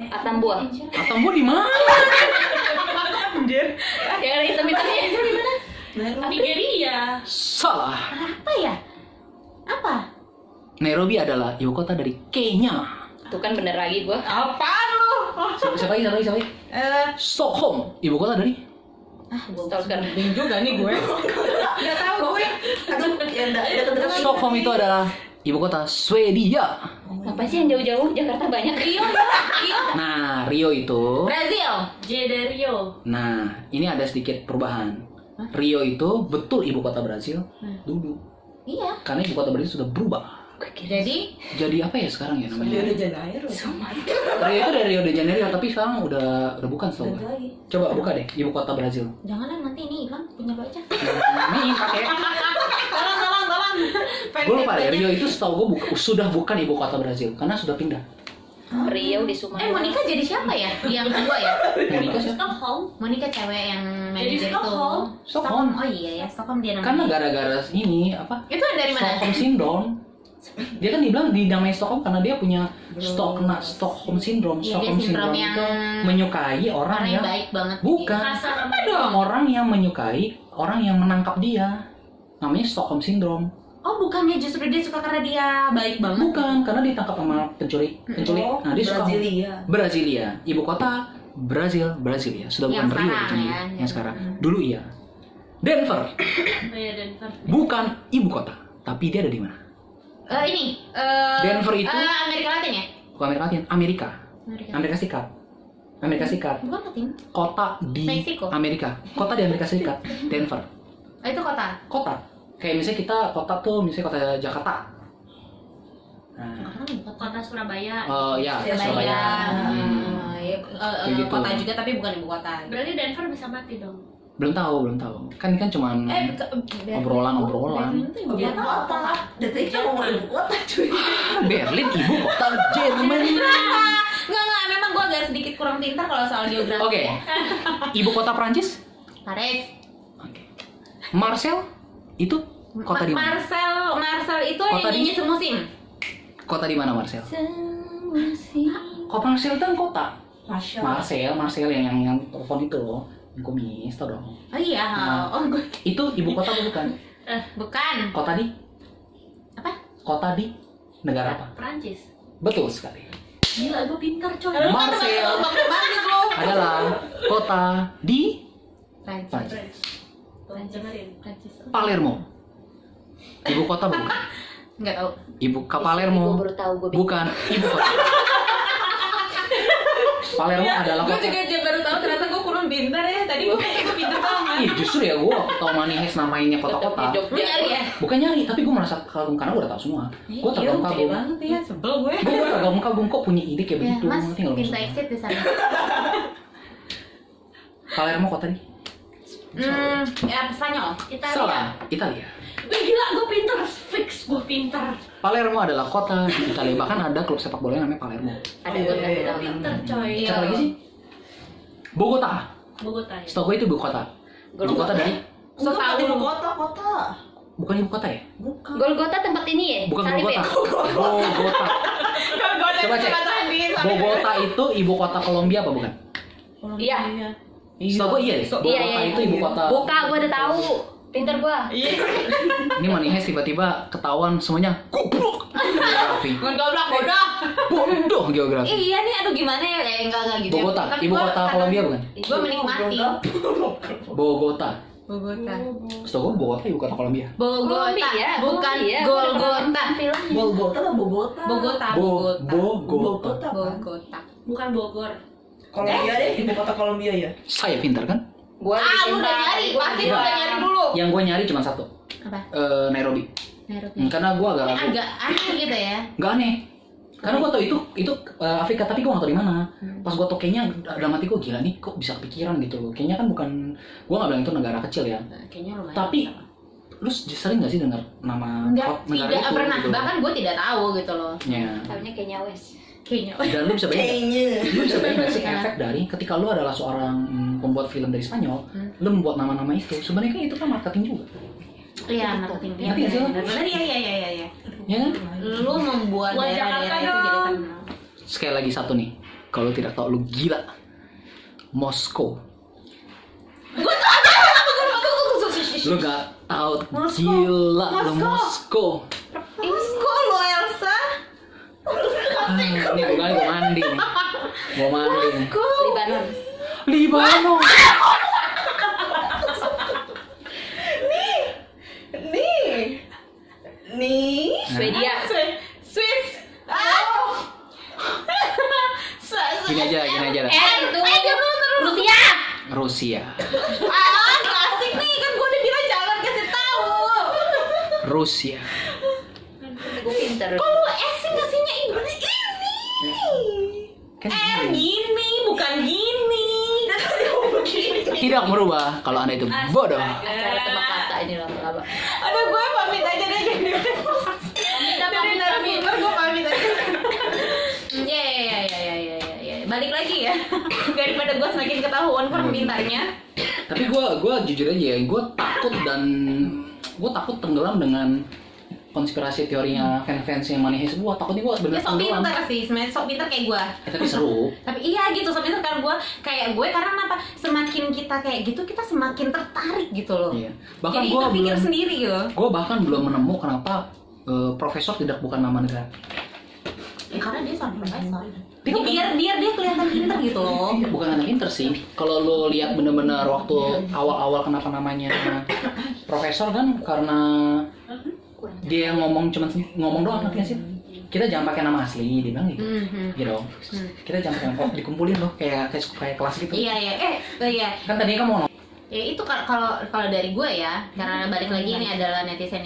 Atambua. Atambua di mana? Anjir. Yang ada hitam-hitamnya. Nigeria. Salah. Apa ya? Apa? Nairobi adalah ibu kota dari Kenya. Tuh kan bener lagi gua. Apaan lu? Siapa lagi? Stockholm ibu kota dari? Bingung juga nih gue. Enggak tahu gue. Aduh, ya enggak. Stockholm itu adalah ibu kota Swedia. Apa sih yang jauh-jauh? Jakarta banyak. Rio. Nah, Rio itu. Brazil. J Rio. Nah, ini ada sedikit perubahan. Rio itu betul ibu kota Brasil dulu. Iya. Karena ibu kota Brasil sudah berubah. Jadi apa ya sekarang ya namanya? Rio de Janeiro. Rio itu dari Rio de Janeiro tapi sekarang udah bukan setahu gue. Lagi. Coba buka deh ibu kota Brasil. jangan nanti ini hilang punya lo aja. Ini pakai. Tolong. Gue lupa deh, Rio itu setahu gue sudah bukan ibu kota Brasil karena sudah pindah. Riau di Sumatera. Monica jadi siapa ya? Yang kedua ya? Monica siapa? Stockholm. Monica cewek yang Jadi manajer itu. Stockholm. Stockholm. Oh iya ya, Stockholm dia namanya. Karena gara-gara ini apa? Itu dari mana? Stockholm syndrome. Dia kan dibilang dinamai Stockholm karena dia punya Stockholm syndrome. Iya, Stockholm dia sindrom syndrome yang itu menyukai orang yang yang baik banget. bukan. Kasar Apa dong? Orang yang menyukai orang yang menangkap dia. Namanya Stockholm syndrome. Oh bukannya justru dia suka karena dia baik banget? Bukan, karena ditangkap sama penculik. Oh, Nah, dia suka Brasilia. Brasilia, ibu kota Brasilia. Sudah bukan Yang Rio sekarang jadi ya, yang sekarang. Dulu iya. Denver, Iya, Denver. bukan ibu kota, tapi dia ada di mana? Denver itu Amerika Latin ya? bukan Amerika Latin, Amerika Serikat. Amerika Serikat. Bukan Latin. Kota di Meksiko. Amerika. Kota di Amerika Serikat, Denver. Oh, itu kota. Kota. Kayak misalnya kita kota tuh misalnya kota Jakarta. Nah, Kota Surabaya. ya Surabaya. Kayak gitu. Kota juga tapi bukan ibu kota. Berarti Denver bisa mati dong. Belum tahu. Kan ini kan cuman obrolan. Ibu kota. Dan tadi kita ngomong ibu kota cuy. Berlin ibu kota Jerman. Enggak, memang gue agak sedikit kurang pintar kalau soal geografi. Oke. Ibu kota Prancis? Paris. Oke. Marseille itu kota di mana? Marcel itu Kota yang di- nyanyi semusim. Kota di mana Marseille? Semusim. Kok Marseille itu kan kota? Masya. Marseille yang telepon itu loh, yang kumis, tau dong. Oh iya, Nah. gue Itu ibu kota apa bukan? bukan. Kota di? Apa? Kota di negara apa? Prancis. Betul sekali. Gila, gue pintar coy. Marseille adalah kota di Prancis. Prancis. Palermo. Ibu kota bukan? Enggak tahu. Ibu kota Palermo. Gue baru tahu gue. Bukan ibu kota. Palermo adalah Gue kota. juga aja baru tahu ternyata gue kurang pintar ya. Tadi gue kayak gue pintar banget. Ih, justru ya gue tau Manihes namainnya kota-kota. Lu nyari ya? Bukan nyari, tapi gue merasa kagum karena gue udah tau semua. Gue Iya, terkagum-kagum. banget ya, sebel gue. Gue terkagum-kagum kok punya ide kayak Ya, begitu. Mas, Ngerti nggak lu pinta maksudnya? exit di sana. Palermo kota di? Ya Spanyol. Salah, Italia. Wih, gila, gue pintar. Fix, gue pintar. Palermo adalah kota di Italia. Bahkan ada klub sepak bola yang namanya Palermo. Ada gue iya. pintar coy. Siapa lagi sih? Bogota. Bogota ya. Setahu gue itu ibu kota. Ibu kota dari? So Enggak, tahu. ibu kota. Bukan ibu kota ya? Bukan. Golgota tempat ini ya? Bukan Salib Bogota. ya? Bogota. Coba cek. Bogota itu ibu kota Kolombia apa bukan? Iya. Setahu gue iya. Bogota itu ibu kota. Buka, gue udah tahu. Pintar gue. Ini Manihes tiba-tiba ketahuan semuanya goblok geografi. Bukan goblok, bodoh. Bodoh geografi. Iya nih, aduh gimana ya? Enggak gitu. ya. Bogota, Tapi ibu gua kota karena Kolombia bukan? Gue menikmati. Bogota. Bogota. Setahu gue Bogota ibu kota Kolombia. Bogota, Kolombia, bukan Kolombia. Golgota. Film. Bogota lah Bogota. Bogota. Bogota. Bogota. Bogota. Bukan Bogor. Kolombia deh, ibu kota Kolombia ya. Saya pintar kan? Gue Lu udah nyari, pasti lu udah nyari dulu. Yang gue nyari cuma satu. Apa? Nairobi. Nairobi. Karena gue agak Agak aneh gitu ya. nggak aneh. Karena gue tau itu Afrika, tapi gue nggak tau di mana. Pas gue tau kayaknya dalam hati gue gila nih, kok bisa kepikiran gitu loh. Kayaknya kan bukan, gue nggak bilang itu negara kecil ya. Kayaknya lumayan. Tapi lu sering nggak sih dengar nama Enggak, negara tidak itu? pernah. Gitu? Bahkan gue tidak tahu gitu loh. Ya. Tahunya Kenya West. Kayaknya. Dan lu bisa bayangin, Kayaknya. lu bisa bayangin nggak sih efek dari ketika lu adalah seorang pembuat film dari Spanyol, lu membuat nama-nama itu. Sebenarnya kan itu kan marketing juga. Iya, marketing. Iya, Ngerti nggak sih lo? benar. Iya. Ya kan? Lu membuat Buat daerah-daerah Jakarta itu jadi dong. terkenal. Sekali lagi satu nih, kalau tidak tahu lu gila. Moskow. Lu gak tahu gila lu Moskow. Kok lo Elsa? Ini gue mandi nih. Gue mandi nih. Libanon. Libanon. Nih. Swedia. Swiss. Gini aja lah. Itu. Rusia. Rusia. Asik nih kan gue udah bilang jangan kasih tahu. Rusia. Gue pintar. Kok lu asing kasihnya ini? Kan Gini, bukan gini. tidak merubah kalau Anda itu bodoh. Acara tebak kata ini lama-lama. Aduh, gue pamit aja deh jadi. Dari narasumber gue pamit aja. Iya. balik lagi ya. Daripada gue semakin ketahuan kurang pintarnya. Tapi gue jujur aja ya, gue takut tenggelam dengan konspirasi teorinya fans-fansnya Money Heist. Gue takutnya gue bener Ya sok tenggelam. pintar sih, sebenarnya sok pintar kayak gue. Tapi seru. Tapi iya gitu, sok pintar karena gue karena kenapa? Semakin kita kayak gitu, kita semakin tertarik gitu loh. Iya. Bahkan jadi gue pikir sendiri gitu. Gue bahkan belum menemukan kenapa profesor tidak bukan nama negara. Ya, karena dia seorang profesor. Biar dia kelihatan pintar gitu loh. Bukan anak pinter sih. Kalau lo lihat bener-bener waktu awal-awal kenapa namanya profesor kan karena dia yang ngomong ngomong doang, ngerti gak sih? Kita jangan pakai nama asli, dia bilang gitu. Gitu. Kita jangan pakai kok dikumpulin loh kayak kelas gitu. Iya. Iya. Kan tadinya kamu ngomong. Ya itu kalau dari gue ya, karena balik lagi ini adalah netizen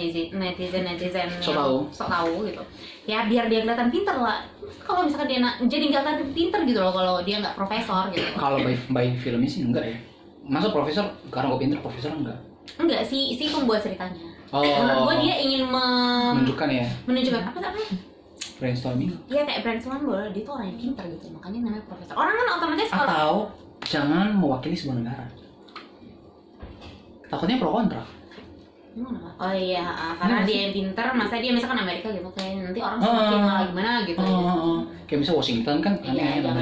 sok tahu gitu. Ya biar dia kelihatan pintar lah. Kalau misalkan dia jadi nggak kelihatan pintar gitu loh kalau dia nggak profesor gitu. Kalau by filmnya sih enggak ya. Masa profesor karena gue pintar profesor enggak? Enggak si pembuat ceritanya. Oh. Menurut gue dia ingin menunjukkan apa namanya? Brainstorming. Iya kayak brainstorming bahwa dia tuh orang yang pintar gitu, makanya namanya profesor. Orang kan otomatis Atau jangan mewakili sebuah negara. Takutnya pro kontra. Oh iya, karena dia yang pintar, masa dia misalkan Amerika gitu kayak nanti orang semakin malah gimana gitu. Kayak misalnya Washington kan aneh jangan.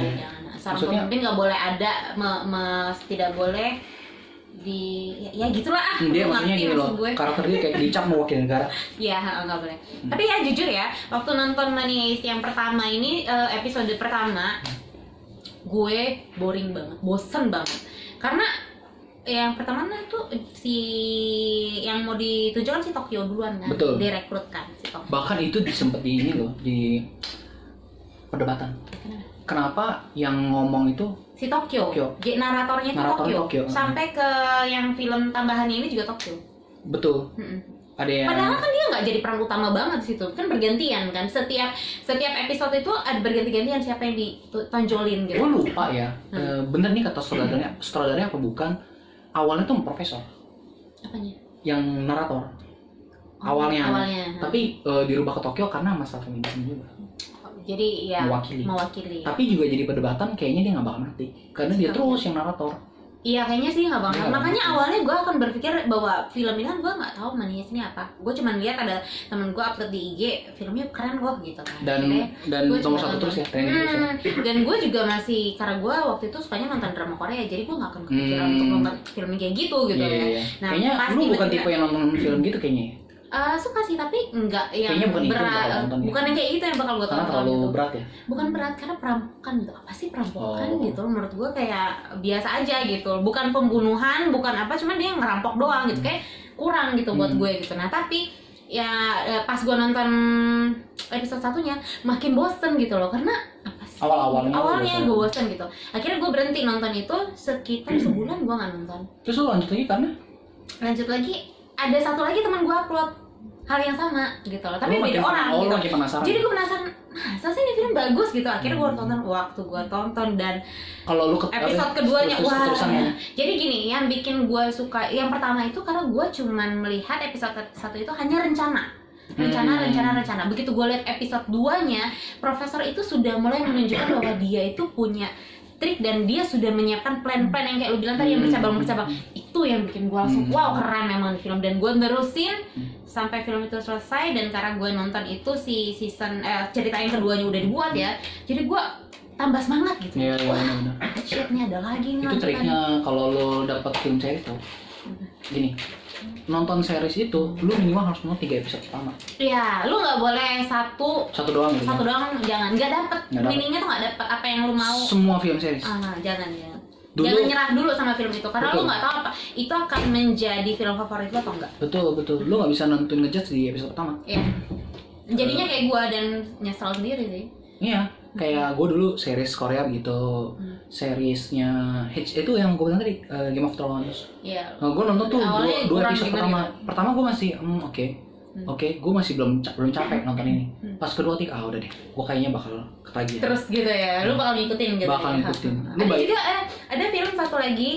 Seorang pemimpin nggak boleh ada, tidak boleh ya gitulah. Dia maksudnya gini loh, karakter dia kayak dicap mewakili negara. Iya, nggak boleh. Tapi ya jujur ya, waktu nonton Money Heist yang pertama ini, episode pertama, gue boring banget, bosen banget. Karena yang pertama itu yang mau ditunjukkan si Tokyo duluan kan. Betul. Direkrutkan si Tokyo. Bahkan itu disempet di ini loh, di perdebatan. Kenapa yang ngomong itu si Tokyo. Jadi naratornya itu Tokyo. Sampai ke yang film tambahannya ini juga Tokyo. Betul. Ada yang padahal kan dia nggak jadi peran utama banget di situ, kan bergantian kan, setiap episode itu ada berganti-gantian siapa yang ditonjolin gitu. Gue lupa ya, bener nih kata sutradaranya apa bukan? Awalnya tuh profesor. Apanya? Yang narator. Awalnya. Tapi dirubah ke Tokyo karena masalah feminisme juga. Jadi ya mewakili. Tapi juga jadi perdebatan kayaknya dia nggak bakal mati karena dia terus yang narator. Iya kayaknya sih nggak bakal. Makanya awalnya gue akan berpikir bahwa film ini kan gue nggak tahu Money Heist ini apa. Gue cuma lihat ada temen gue upload di IG filmnya keren gue gitu kan. Dan nomor satu terus ya. Dan gue juga masih karena gue waktu itu sukanya nonton drama Korea, jadi gue nggak akan kepikiran untuk nonton film kayak gitu ya. Nah, kayaknya lu bukan tipe yang nonton film gitu kayaknya. Suka sih tapi enggak yang berat, bukan yang kayak gitu yang bakal gue tonton. Karena terlalu gitu. berat ya? Bukan berat, karena perampokan gitu. Apa sih perampokan gitu? Menurut gue kayak biasa aja gitu. Bukan pembunuhan, bukan apa, cuma dia ngerampok doang gitu. Kayak kurang gitu buat gue gitu. Nah tapi ya pas gue nonton episode satunya makin bosen gitu loh, karena apa sih? Awalnya gue bosen gitu. Akhirnya gue berhenti nonton itu sekitar sebulan gue nggak nonton. Terus lo lanjut lagi karena? Lanjut lagi, ada satu lagi teman gue upload hal yang sama gitu loh, tapi beda orang gitu. Jadi gue penasaran, masa sih ini film bagus gitu. Akhirnya gue tonton, waktu gue tonton dan kalau lu episode keduanya wah. Jadi gini, yang bikin gue suka yang pertama itu karena gue cuman melihat episode satu itu hanya rencana. Begitu gue lihat episode 2-nya, profesor itu sudah mulai menunjukkan bahwa dia itu punya trik dan dia sudah menyiapkan plan-plan yang kayak lu bilang tadi yang bercabang-bercabang. Itu yang bikin gue langsung wow keren memang di film, dan gue nerusin sampai film itu selesai. Dan karena gue nonton itu si season cerita yang keduanya udah dibuat ya, jadi gue tambah semangat gitu. Iya, shit nih ada lagi nih. Itu triknya kalau lo dapat film series tuh. Gini, nonton series itu lu minimal harus nonton 3 episode pertama. Iya, lu nggak boleh satu doang gitu. Satu doang jangan, nggak dapet. Meaningnya tuh nggak dapet apa yang lu mau. Semua film series. Jangan. Jangan nyerah dulu sama film itu, karena lu nggak tahu apa itu akan menjadi film favorit lu atau enggak. Betul. Lu nggak bisa nonton ngejudge di episode pertama. Iya. Jadinya kayak gua dan nyesel sendiri sih. Iya. Kayak gue dulu series Korea gitu, seriesnya itu yang gue bilang tadi Game of Thrones. Iya. Gue nonton tuh dua episode pertama. Pertama gue masih oke, gue masih belum capek nonton ini. Pas kedua udah deh, gue kayaknya bakal ketagihan. Terus gitu ya, lu bakal ngikutin gitu. Bakal ngikutin. Ada juga ada film satu lagi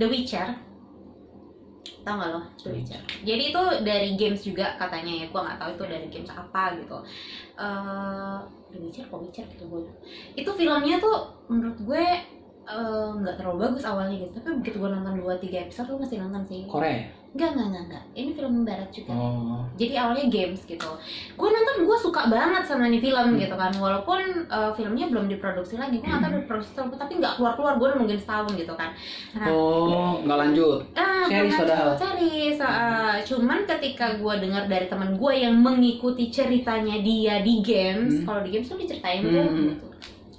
The Witcher. Tahu nggak lo The Witcher? Jadi itu dari games juga katanya ya, gua nggak tahu itu dari games apa gitu. The Witcher gitu gue. Itu filmnya tuh menurut gue nggak terlalu bagus awalnya gitu, tapi begitu gue nonton 2-3 episode gue masih nonton sih. Korea? Enggak. Ini film barat juga. Jadi awalnya games gitu. Gue nonton, gue suka banget sama nih film gitu kan. Walaupun filmnya belum diproduksi lagi, gue nggak tahu diproduksi atau tapi nggak keluar. Gue nungguin setahun gitu kan. Nah, nggak lanjut. Series padahal. Series. Cuman ketika gue dengar dari teman gue yang mengikuti ceritanya dia di games, kalau di games tuh diceritain tuh, gitu.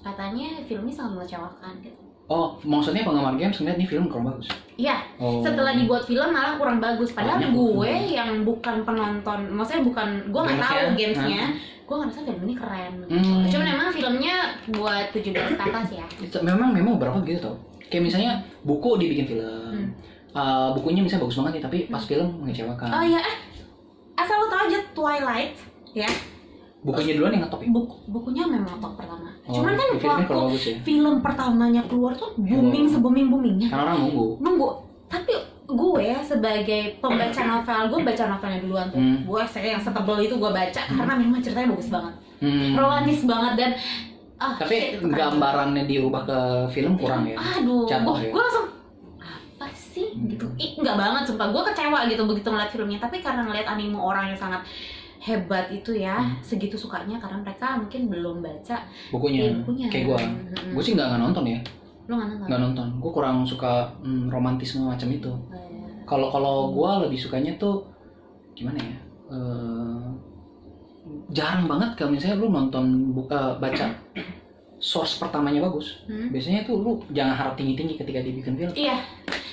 Katanya filmnya sangat mengecewakan gitu. Oh, maksudnya penggemar games ngeliat nih film kurang bagus? Iya, setelah dibuat film malah kurang bagus. Padahal gue yang bukan penonton, maksudnya gue nggak tahu gamesnya, gue ngerasa film ini keren. Cuman emang filmnya buat 17 ke atas ya. Memang berapa gitu tau? Kayak misalnya buku dibikin film, bukunya misalnya bagus banget nih, tapi pas film mengecewakan. Oh iya, asal lo tau aja Twilight, ya. Bukunya duluan yang ngetop ya? Bukunya memang top pertama. Cuman kan waktu film pertamanya keluar tuh booming se-booming-boomingnya. Karena orang nunggu. Tapi gue sebagai pembaca novel, gue baca novelnya duluan tuh. Gue yang setebel itu gue baca karena memang ceritanya bagus banget. Romantis banget dan tapi gambarannya diubah ke film kurang ya? Aduh, gue langsung apa sih gitu. Enggak banget sumpah. Gue kecewa gitu begitu ngeliat filmnya. Tapi karena ngeliat anime orang yang sangat hebat itu ya, segitu sukanya karena mereka mungkin belum baca bukunya. Kayak gue sih nggak nonton ya. Lo nggak nonton? Nggak nonton. Gue kurang suka romantisme macam itu. Kalau gue lebih sukanya tuh gimana ya? Jarang banget kalau misalnya lu nonton baca source pertamanya bagus. Biasanya tuh lu jangan harap tinggi-tinggi ketika dibikin film. Iya.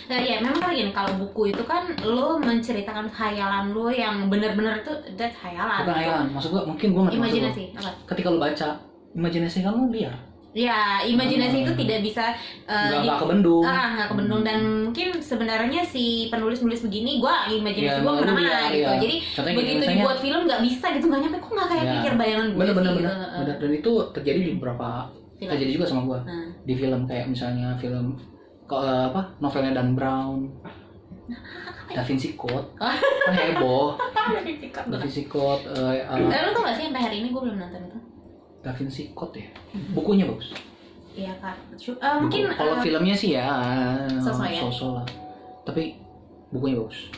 Nah, ya memang kayak gini, kalau buku itu kan lo menceritakan khayalan lo yang benar-benar itu khayalan. Bukan khayalan, maksud gue mungkin gue ngerti imajinasi. Apa? Ketika lo baca, imajinasi kamu liar. Ya, imajinasi itu tidak bisa nggak kebendung. Nggak kebendung dan mungkin sebenarnya si penulis begini, gue imajinasi gue kemana-mana gitu. Jadi contohnya begitu misalnya, dibuat film nggak bisa gitu, nggak nyampe, kok nggak kayak pikir bayangan gue bener, gitu. Dan itu terjadi di beberapa terjadi juga sama gue di film kayak misalnya film novelnya Dan Brown, Da Vinci Code, kan heboh. Da Vinci Code. Lo tau gak sih sampai hari ini gue belum nonton itu? Da Vinci Code ya, bukunya bagus. Iya kan, mungkin kalau filmnya sih ya sosok lah, tapi bukunya bagus.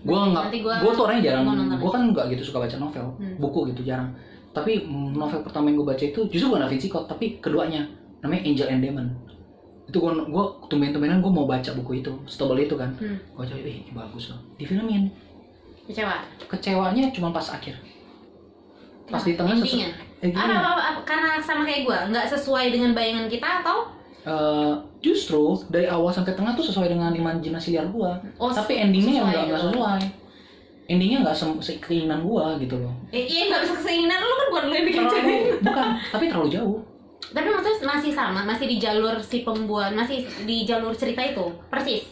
Gue tuh orangnya jarang, gue kan nggak gitu suka baca novel, buku gitu jarang. Tapi novel pertama yang gue baca itu justru bukan Da Vinci Code, tapi keduanya namanya Angel and Demon. Itu gue tumben-tumbenan gue mau baca buku itu, setebal itu kan. Gue baca, bagus loh, difilmin. Kecewanya cuma pas akhir, pas di tengah karena sama kayak gue, nggak sesuai dengan bayangan kita atau justru dari awal sampai tengah tuh sesuai dengan imajinasi liar gue. Tapi endingnya yang nggak sesuai. Endingnya nggak sekeinginan gue gitu loh. Iya, nggak bisa keinginan lo kan, bukan lo yang bikin bukan, tapi terlalu jauh. Tapi maksudnya masih sama, masih di jalur si pembuat, masih di jalur cerita itu persis.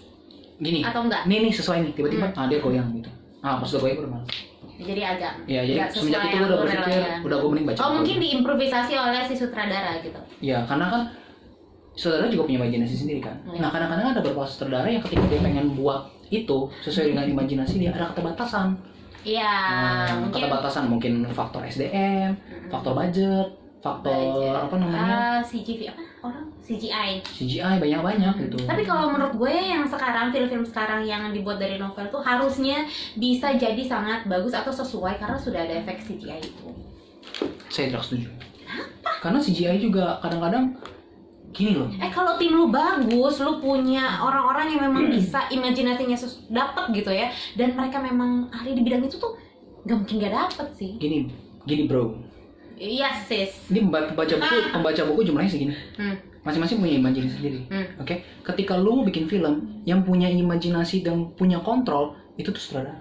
Gini. Atau enggak? Nih sesuai nih, tiba-tiba dia goyang gitu. Pas udah goyang gue udah malas. Jadi agak. Ya, jadi semenjak itu gue udah berpikir, udah gue mending baca. Mungkin diimprovisasi oleh si sutradara gitu. Iya, karena kan sutradara juga punya imajinasi sendiri kan. Nah, kadang-kadang ada beberapa sutradara yang ketika dia pengen buat itu sesuai dengan imajinasi dia, ada keterbatasan. Iya, mungkin keterbatasan mungkin faktor SDM, faktor budget, faktor apa namanya? CGI banyak gitu. Tapi kalau menurut gue yang sekarang film-film sekarang yang dibuat dari novel tuh harusnya bisa jadi sangat bagus atau sesuai karena sudah ada efek CGI itu. Saya tidak setuju. Karena CGI juga kadang-kadang gini loh. Kalau tim lu bagus, lu punya orang-orang yang memang bisa imajinasinya dapat gitu ya, dan mereka memang ahli di bidang itu tuh nggak mungkin nggak dapet sih. Gini bro. Iya sis. Ini pembaca buku jumlahnya segini. Masing-masing punya imajinasi sendiri. Oke? Ketika lu mau bikin film, yang punya imajinasi dan punya kontrol itu tuh sutradara.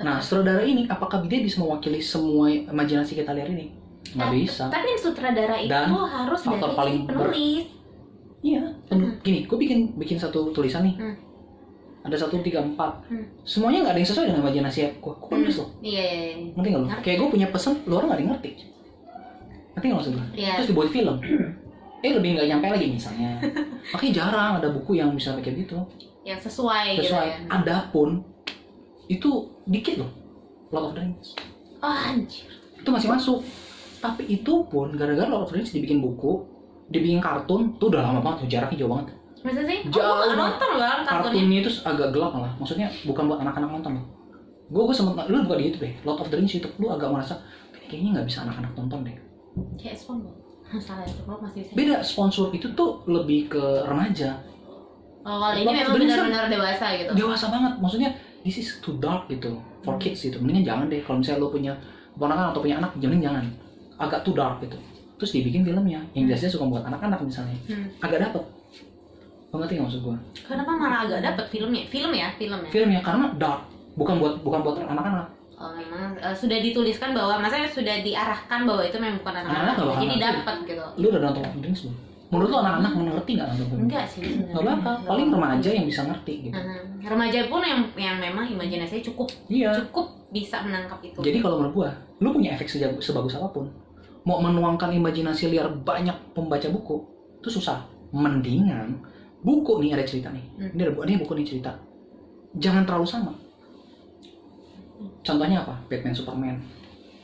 Nah, sutradara ini apakah dia bisa mewakili semua imajinasi kita lihat ini? Nggak bisa. Tapi sutradara itu dan harus dari paling penulis. Iya. Gini, gue bikin satu tulisan nih. Ada 1, 3, 4. Semuanya nggak ada yang sesuai dengan imajinasi gue penulis loh. Iya. Ngerti nggak lo? Kayak gue punya pesan, lu orang nggak ada yang ngerti. Ngerti nggak maksud gue? Terus dibuat film. Lebih nggak nyampe lagi misalnya. Makanya jarang ada buku yang bisa kayak gitu. Yang sesuai. Gitu ya. Adapun itu dikit loh. Lord of the Rings. Oh anjir. Itu masih masuk. Tapi itu pun gara-gara Lord of the Rings dibikin buku, dibikin kartun, tuh udah lama banget, jaraknya jauh banget. Masa sih? Jauh Gue nonton loh kartunnya itu agak gelap malah. Maksudnya bukan buat anak-anak nonton loh. Gue sempet, lu buka di YouTube deh, Lord of the Rings YouTube, lu agak merasa kayaknya nggak bisa anak-anak nonton deh. Kayak SpongeBob. Salah itu masih bisa. Beda, SpongeBob itu tuh lebih ke remaja. Oh, kalau ini memang benar-benar dewasa gitu. Dewasa banget, maksudnya this is too dark gitu for kids gitu. Mendingan jangan deh, kalau misalnya lo punya keponakan atau punya anak, jangan. Agak too dark gitu. Terus dibikin filmnya, yang biasanya suka buat anak-anak misalnya, agak dapet. Lo ngerti nggak maksud gue? Kenapa malah agak dapet filmnya? Filmnya karena dark, bukan buat anak-anak. Oh, memang sudah dituliskan bahwa, maksudnya sudah diarahkan bahwa itu memang bukan anak-anak, jadi dapat gitu. Lu udah nonton Lord of the Rings belum? Menurut lu anak-anak mengerti nggak nonton film? Enggak sih. Nggak bakal, paling remaja yang bisa ngerti gitu. Remaja pun yang memang imajinasinya cukup bisa menangkap itu. Jadi kalau menurut gua, lu punya efek sebagus apapun, mau menuangkan imajinasi liar banyak pembaca buku, itu susah. Mendingan buku nih ada cerita nih, ini buku nih cerita, jangan terlalu sama. Contohnya apa? Batman, Superman,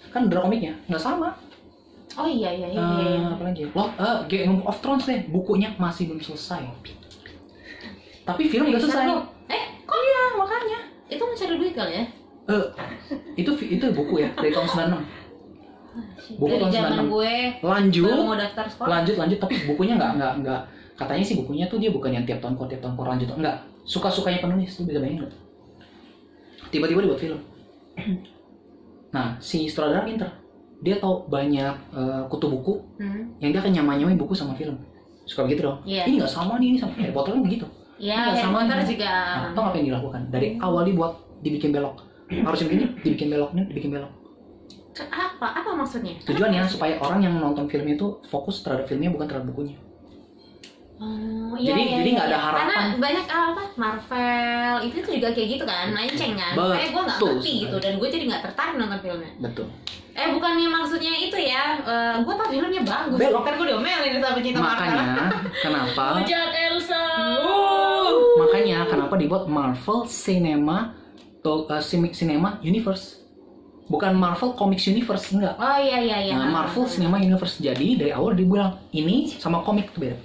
kan drama komiknya nggak sama. Oh iya. Apa lagi? Game of Thrones deh, bukunya masih belum selesai. Tapi film udah selesai. Kok iya makanya? Itu mencari duit kali ya? Itu buku ya dari tahun 96. Buku dari tahun 96. Gue lanjut mau daftar sekolah. Lanjut tapi bukunya nggak katanya sih bukunya tuh dia bukan yang tiap tahun kok lanjut, enggak. Suka-sukanya penulis, lu bisa bayangin enggak? Tiba-tiba dibuat film. Nah, si sutradara pinter. Dia tahu banyak kutu buku yang dia akan nyamain buku sama film. Suka begitu dong. Yeah. Ini nggak sama nih, ini sama Harry Potter kan begitu. Iya, Harry Potter juga. Tahu apa yang dilakukan? Dari awal dibikin belok. Harus begini, dibikin belok. Apa maksudnya? Tujuannya supaya orang yang nonton filmnya itu fokus terhadap filmnya bukan terhadap bukunya. Jadi nggak ada harapan. Karena banyak Marvel itu juga kayak gitu kan, melenceng kan. Kayak gue nggak ngerti gitu dan gue jadi nggak tertarik nonton filmnya. Betul. Bukannya maksudnya itu ya, gue tau filmnya bagus. Kan gue diomelin sama cinta Marvel. Makanya kenapa? Hujat Elsa. Makanya kenapa dibuat Marvel Cinema Universe. Bukan Marvel Comics Universe, enggak. Oh iya. Nah, Marvel Cinema Universe. Jadi dari awal dibilang ini sama komik itu beda.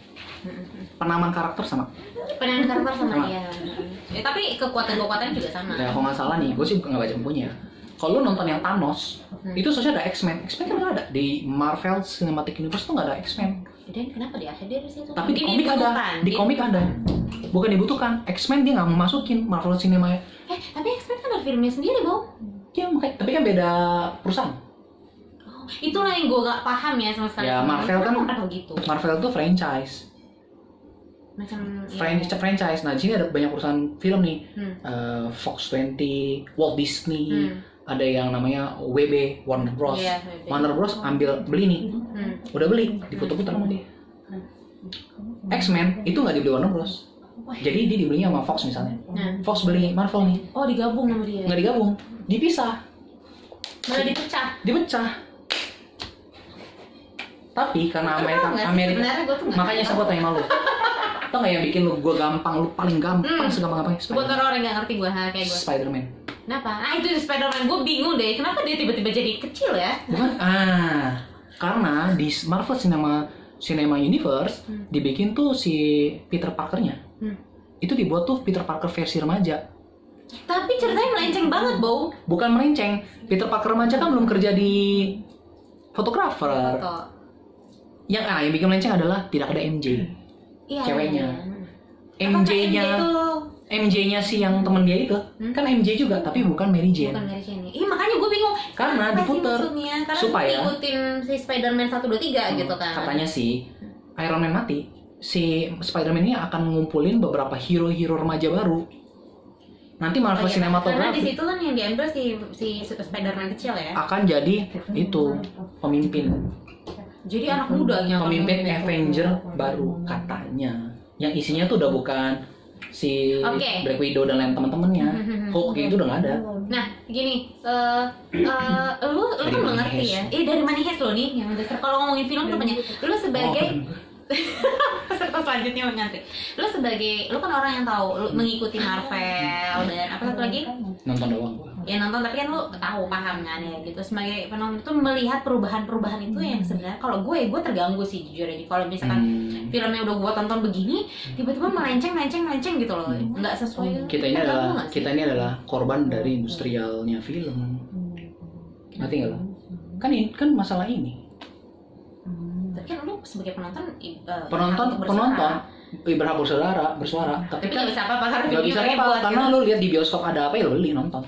Penamaan karakter sama. Iya. Tapi kekuatan juga sama. Ya kalau nggak salah nih, gue sih nggak baca bukunya. Kalau lu nonton yang Thanos, itu seharusnya ada X-Men. X-Men kan nggak ada di Marvel Cinematic Universe tuh nggak ada X-Men. Dan kenapa dia di situ? Tapi di komik ada. Di komik ada. Bukan dibutuhkan. X-Men dia nggak mau masukin Marvel Cinema. Tapi X-Men kan ada filmnya sendiri, Bang. Ya makanya. Tapi kan beda perusahaan. Itulah yang gue gak paham ya sama sekali. Ya Marvel kan gitu. Marvel tuh franchise. Franchise. Nah di sini ada banyak perusahaan film nih. Fox 20, Walt Disney, ada yang namanya WB, Warner Bros. Warner Bros beli nih. Udah beli, diputar-putar sama dia. X-Men itu nggak dibeli Warner Bros. Jadi dia dibelinya sama Fox misalnya. Fox beli Marvel nih. Oh digabung sama dia? Nggak digabung, dipisah. Malah dipecah. Tapi karena Amerika makanya saya tanya malu. Tau nggak yang bikin gue gampang, lu paling gampang segampang-gampangnya? Buat orang yang nggak ngerti gue kayak gue. Spider-Man. Kenapa? Itu Spider-Man gue bingung deh. Kenapa dia tiba-tiba jadi kecil ya? Bukan, karena di Marvel Cinema Universe dibikin tuh si Peter Parker-nya. Itu dibuat tuh Peter Parker versi remaja. Tapi ceritanya melenceng banget, Bow. Bukan melenceng. Peter Parker remaja kan belum kerja di fotografer. Yang bikin melenceng adalah tidak ada MJ. Iya, ceweknya. MJ-nya si yang temen dia itu kan MJ juga, tapi bukan Mary Jane. Bukan Mary Jane. Makanya gue bingung. Karena diputer supaya ngikutin si Spider-Man 1, 2, 3 gitu kan. Katanya sih Iron Man mati, si Spider-Man ini akan ngumpulin beberapa hero-hero remaja baru. Nanti Marvel Cinematography. Karena di situ kan yang diambil si Spider-Man kecil ya. Akan jadi itu pemimpin. Jadi anak mudanya. Pemimpin Avenger baru katanya. Yang isinya tuh udah bukan si Black Widow dan lain teman-temannya. Hulk itu udah nggak ada. Nah, gini, lu tuh mengerti ya? Dari Money Heist lo nih, yang kalau ngomongin film tuh banyak. Lu sebagai peserta selanjutnya ngantri. Lu kan orang yang tahu, lu mengikuti Marvel dan apa satu lagi? Nonton doang. ya nonton, tapi kan lu tahu paham kan ya gitu. Sebagai penonton tuh melihat perubahan-perubahan itu yang sebenarnya kalau gue terganggu sih jujur aja. Kalau misalkan filmnya udah gue tonton begini, tiba-tiba melenceng gitu loh, nggak sesuai. Kita ini adalah korban dari industrialnya film. Ngerti nggak lo? Kan masalah ini. Tapi kan lu sebagai penonton berhak bersuara, tapi kan nggak bisa apa-apa karena nggak bisa apa karena lu lihat di bioskop ada apa ya lu beli nonton,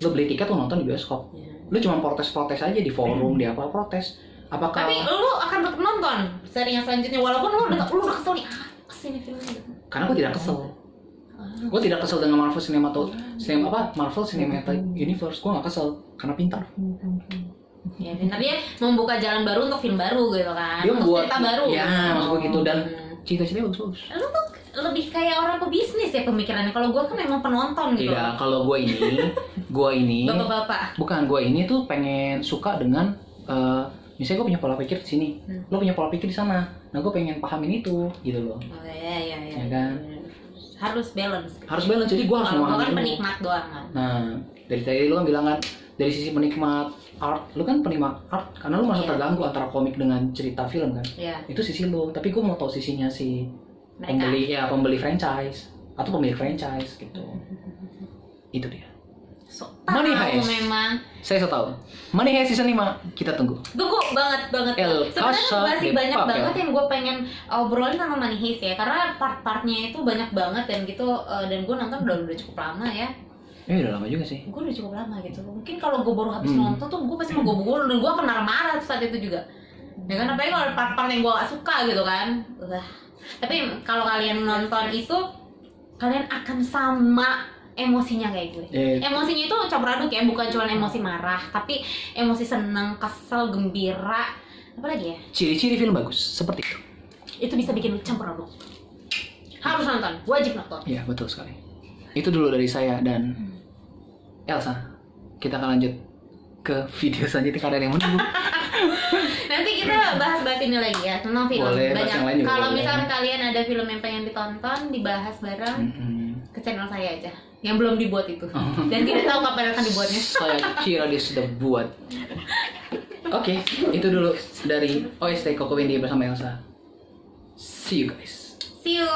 lu beli tiket lu nonton di bioskop, lu cuma protes aja di forum di apa protes, apakah tapi lu akan tetap nonton seri yang selanjutnya walaupun lu udah kesel nih kesini filmnya gitu. Karena gue tidak kesel. Gue tidak kesel dengan Marvel Cinematic Universe, gue nggak kesel karena pintar. Ya, pintar dia membuka jalan baru untuk film baru gitu kan. Dia untuk membuat cerita baru. Ya, maksud gue gitu dan cerita-ceritanya bagus-bagus. Lu tuh lebih kayak orang pebisnis ya pemikirannya. Kalau gue kan memang penonton gitu. Tidak, kalau gue ini Bapak-bapak. Bukan, gue ini tuh pengen suka dengan misalnya gue punya pola pikir di sini, lo punya pola pikir di sana. Nah, gue pengen pahamin itu gitu loh. Oh iya. Ya kan? Harus balance. Jadi gue harus memahami. Gue kan penikmat doang kan. Nah, dari tadi lu kan bilang kan dari sisi penikmat art, lu kan penikmat art karena lu merasa terganggu antara komik dengan cerita film kan. Itu sisi lu, tapi gue mau tahu sisinya si pembeli franchise atau pemilik franchise gitu. Itu dia. Money Heist. Memang. Saya tahu. Money Heist season 5 kita tunggu. Tunggu banget. Sebenarnya masih banyak banget yang gue pengen obrolin sama Money Heist ya, karena part-partnya itu banyak banget dan gitu, dan gue nonton udah cukup lama ya. Udah lama juga sih. Gue udah cukup lama gitu. Mungkin kalau gue baru habis nonton tuh gue pasti mau gue dan gue akan marah-marah saat itu juga. Ya kan, apalagi kalau part-part yang gue gak suka gitu kan. Tapi kalau kalian nonton itu, kalian akan sama emosinya kayak gue. Emosinya itu campur aduk ya, bukan cuma emosi marah, tapi emosi senang, kesel, gembira, apa lagi ya? Ciri-ciri film bagus seperti itu. Itu bisa bikin campur aduk. Harus nonton, wajib nonton. Iya, betul sekali. Itu dulu dari saya dan Elsa. Kita akan lanjut ke video selanjutnya karena yang menunggu. Nanti kita bahas ini lagi ya tentang film. Boleh, banyak. Kalau misalkan kalian ada film yang pengen ditonton, dibahas bareng ke channel saya aja yang belum dibuat itu. Dan tidak tahu kapan akan dibuatnya. Saya kira dia sudah buat. Oke, itu dulu dari OST Koko Wendy bersama Elsa. See you guys. See you.